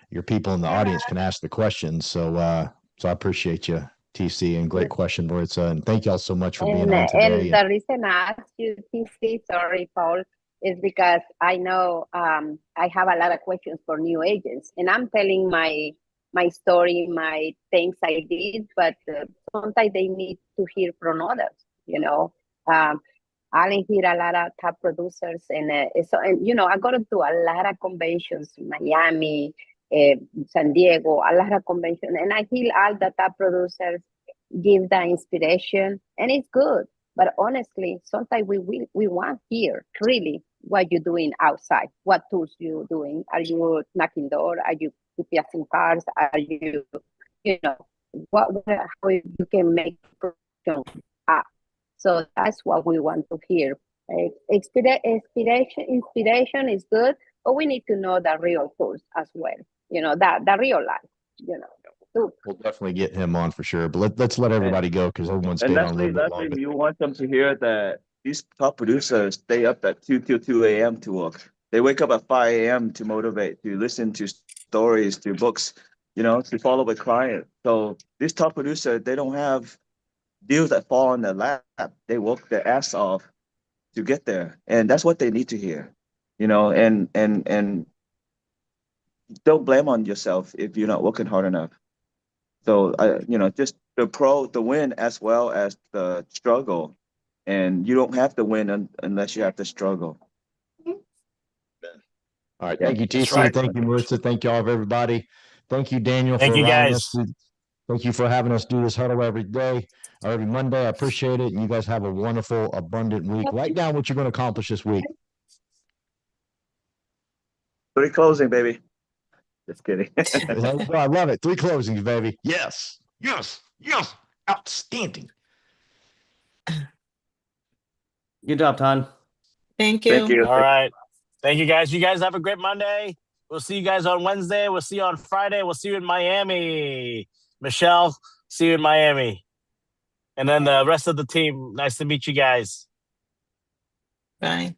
your people in the audience can ask the questions. So I appreciate you, TC, and great question, Maritza, and thank y'all so much for being on today. And the reason I asked you, TC, sorry, Paul, is because I know I have a lot of questions for new agents, and I'm telling my story, my things I did, but sometimes they need to hear from others. I hear a lot of top producers, and I go to a lot of conventions, Miami, San Diego, a lot of conventions, and I hear all the top producers give the inspiration, and it's good. But honestly, sometimes we want to hear really what you're doing outside, what tools you're doing. Are you knocking door? Are you replacing cars? Are you, how you can make production up? So that's what we want to hear. Inspiration is good, but we need to know the real tools as well. That the real life. We'll definitely get him on for sure. But let's let everybody go because everyone stayed on a little bit longer. You want them to hear that these top producers stay up at 2 till 2 a.m. to work. They wake up at 5 a.m. to motivate, to listen to stories, to books, to follow a client. So these top producers, they don't have deals that fall on their lap. They work their ass off to get there. And that's what they need to hear. And don't blame on yourself if you're not working hard enough. So just the win as well as the struggle, and you don't have to win unless you have to struggle. All right, thank you, TC. right. Thank you, Maritza. Thank y'all, everybody. Thank you, Daniel, Thank for you, allowing guys. us. Thank you for having us do this huddle every day or every Monday. I appreciate it. And you guys have a wonderful, abundant week. Write down what you're going to accomplish this week. Three closing, baby. Just kidding. I love it. 3 closings, baby. Yes. Yes. Yes. Outstanding. Good job, Ton. Thank you. Thank you. All right. Thank you, guys. You guys have a great Monday. We'll see you guys on Wednesday. We'll see you on Friday. We'll see you in Miami. Michelle, see you in Miami. And then the rest of the team, nice to meet you guys. Bye.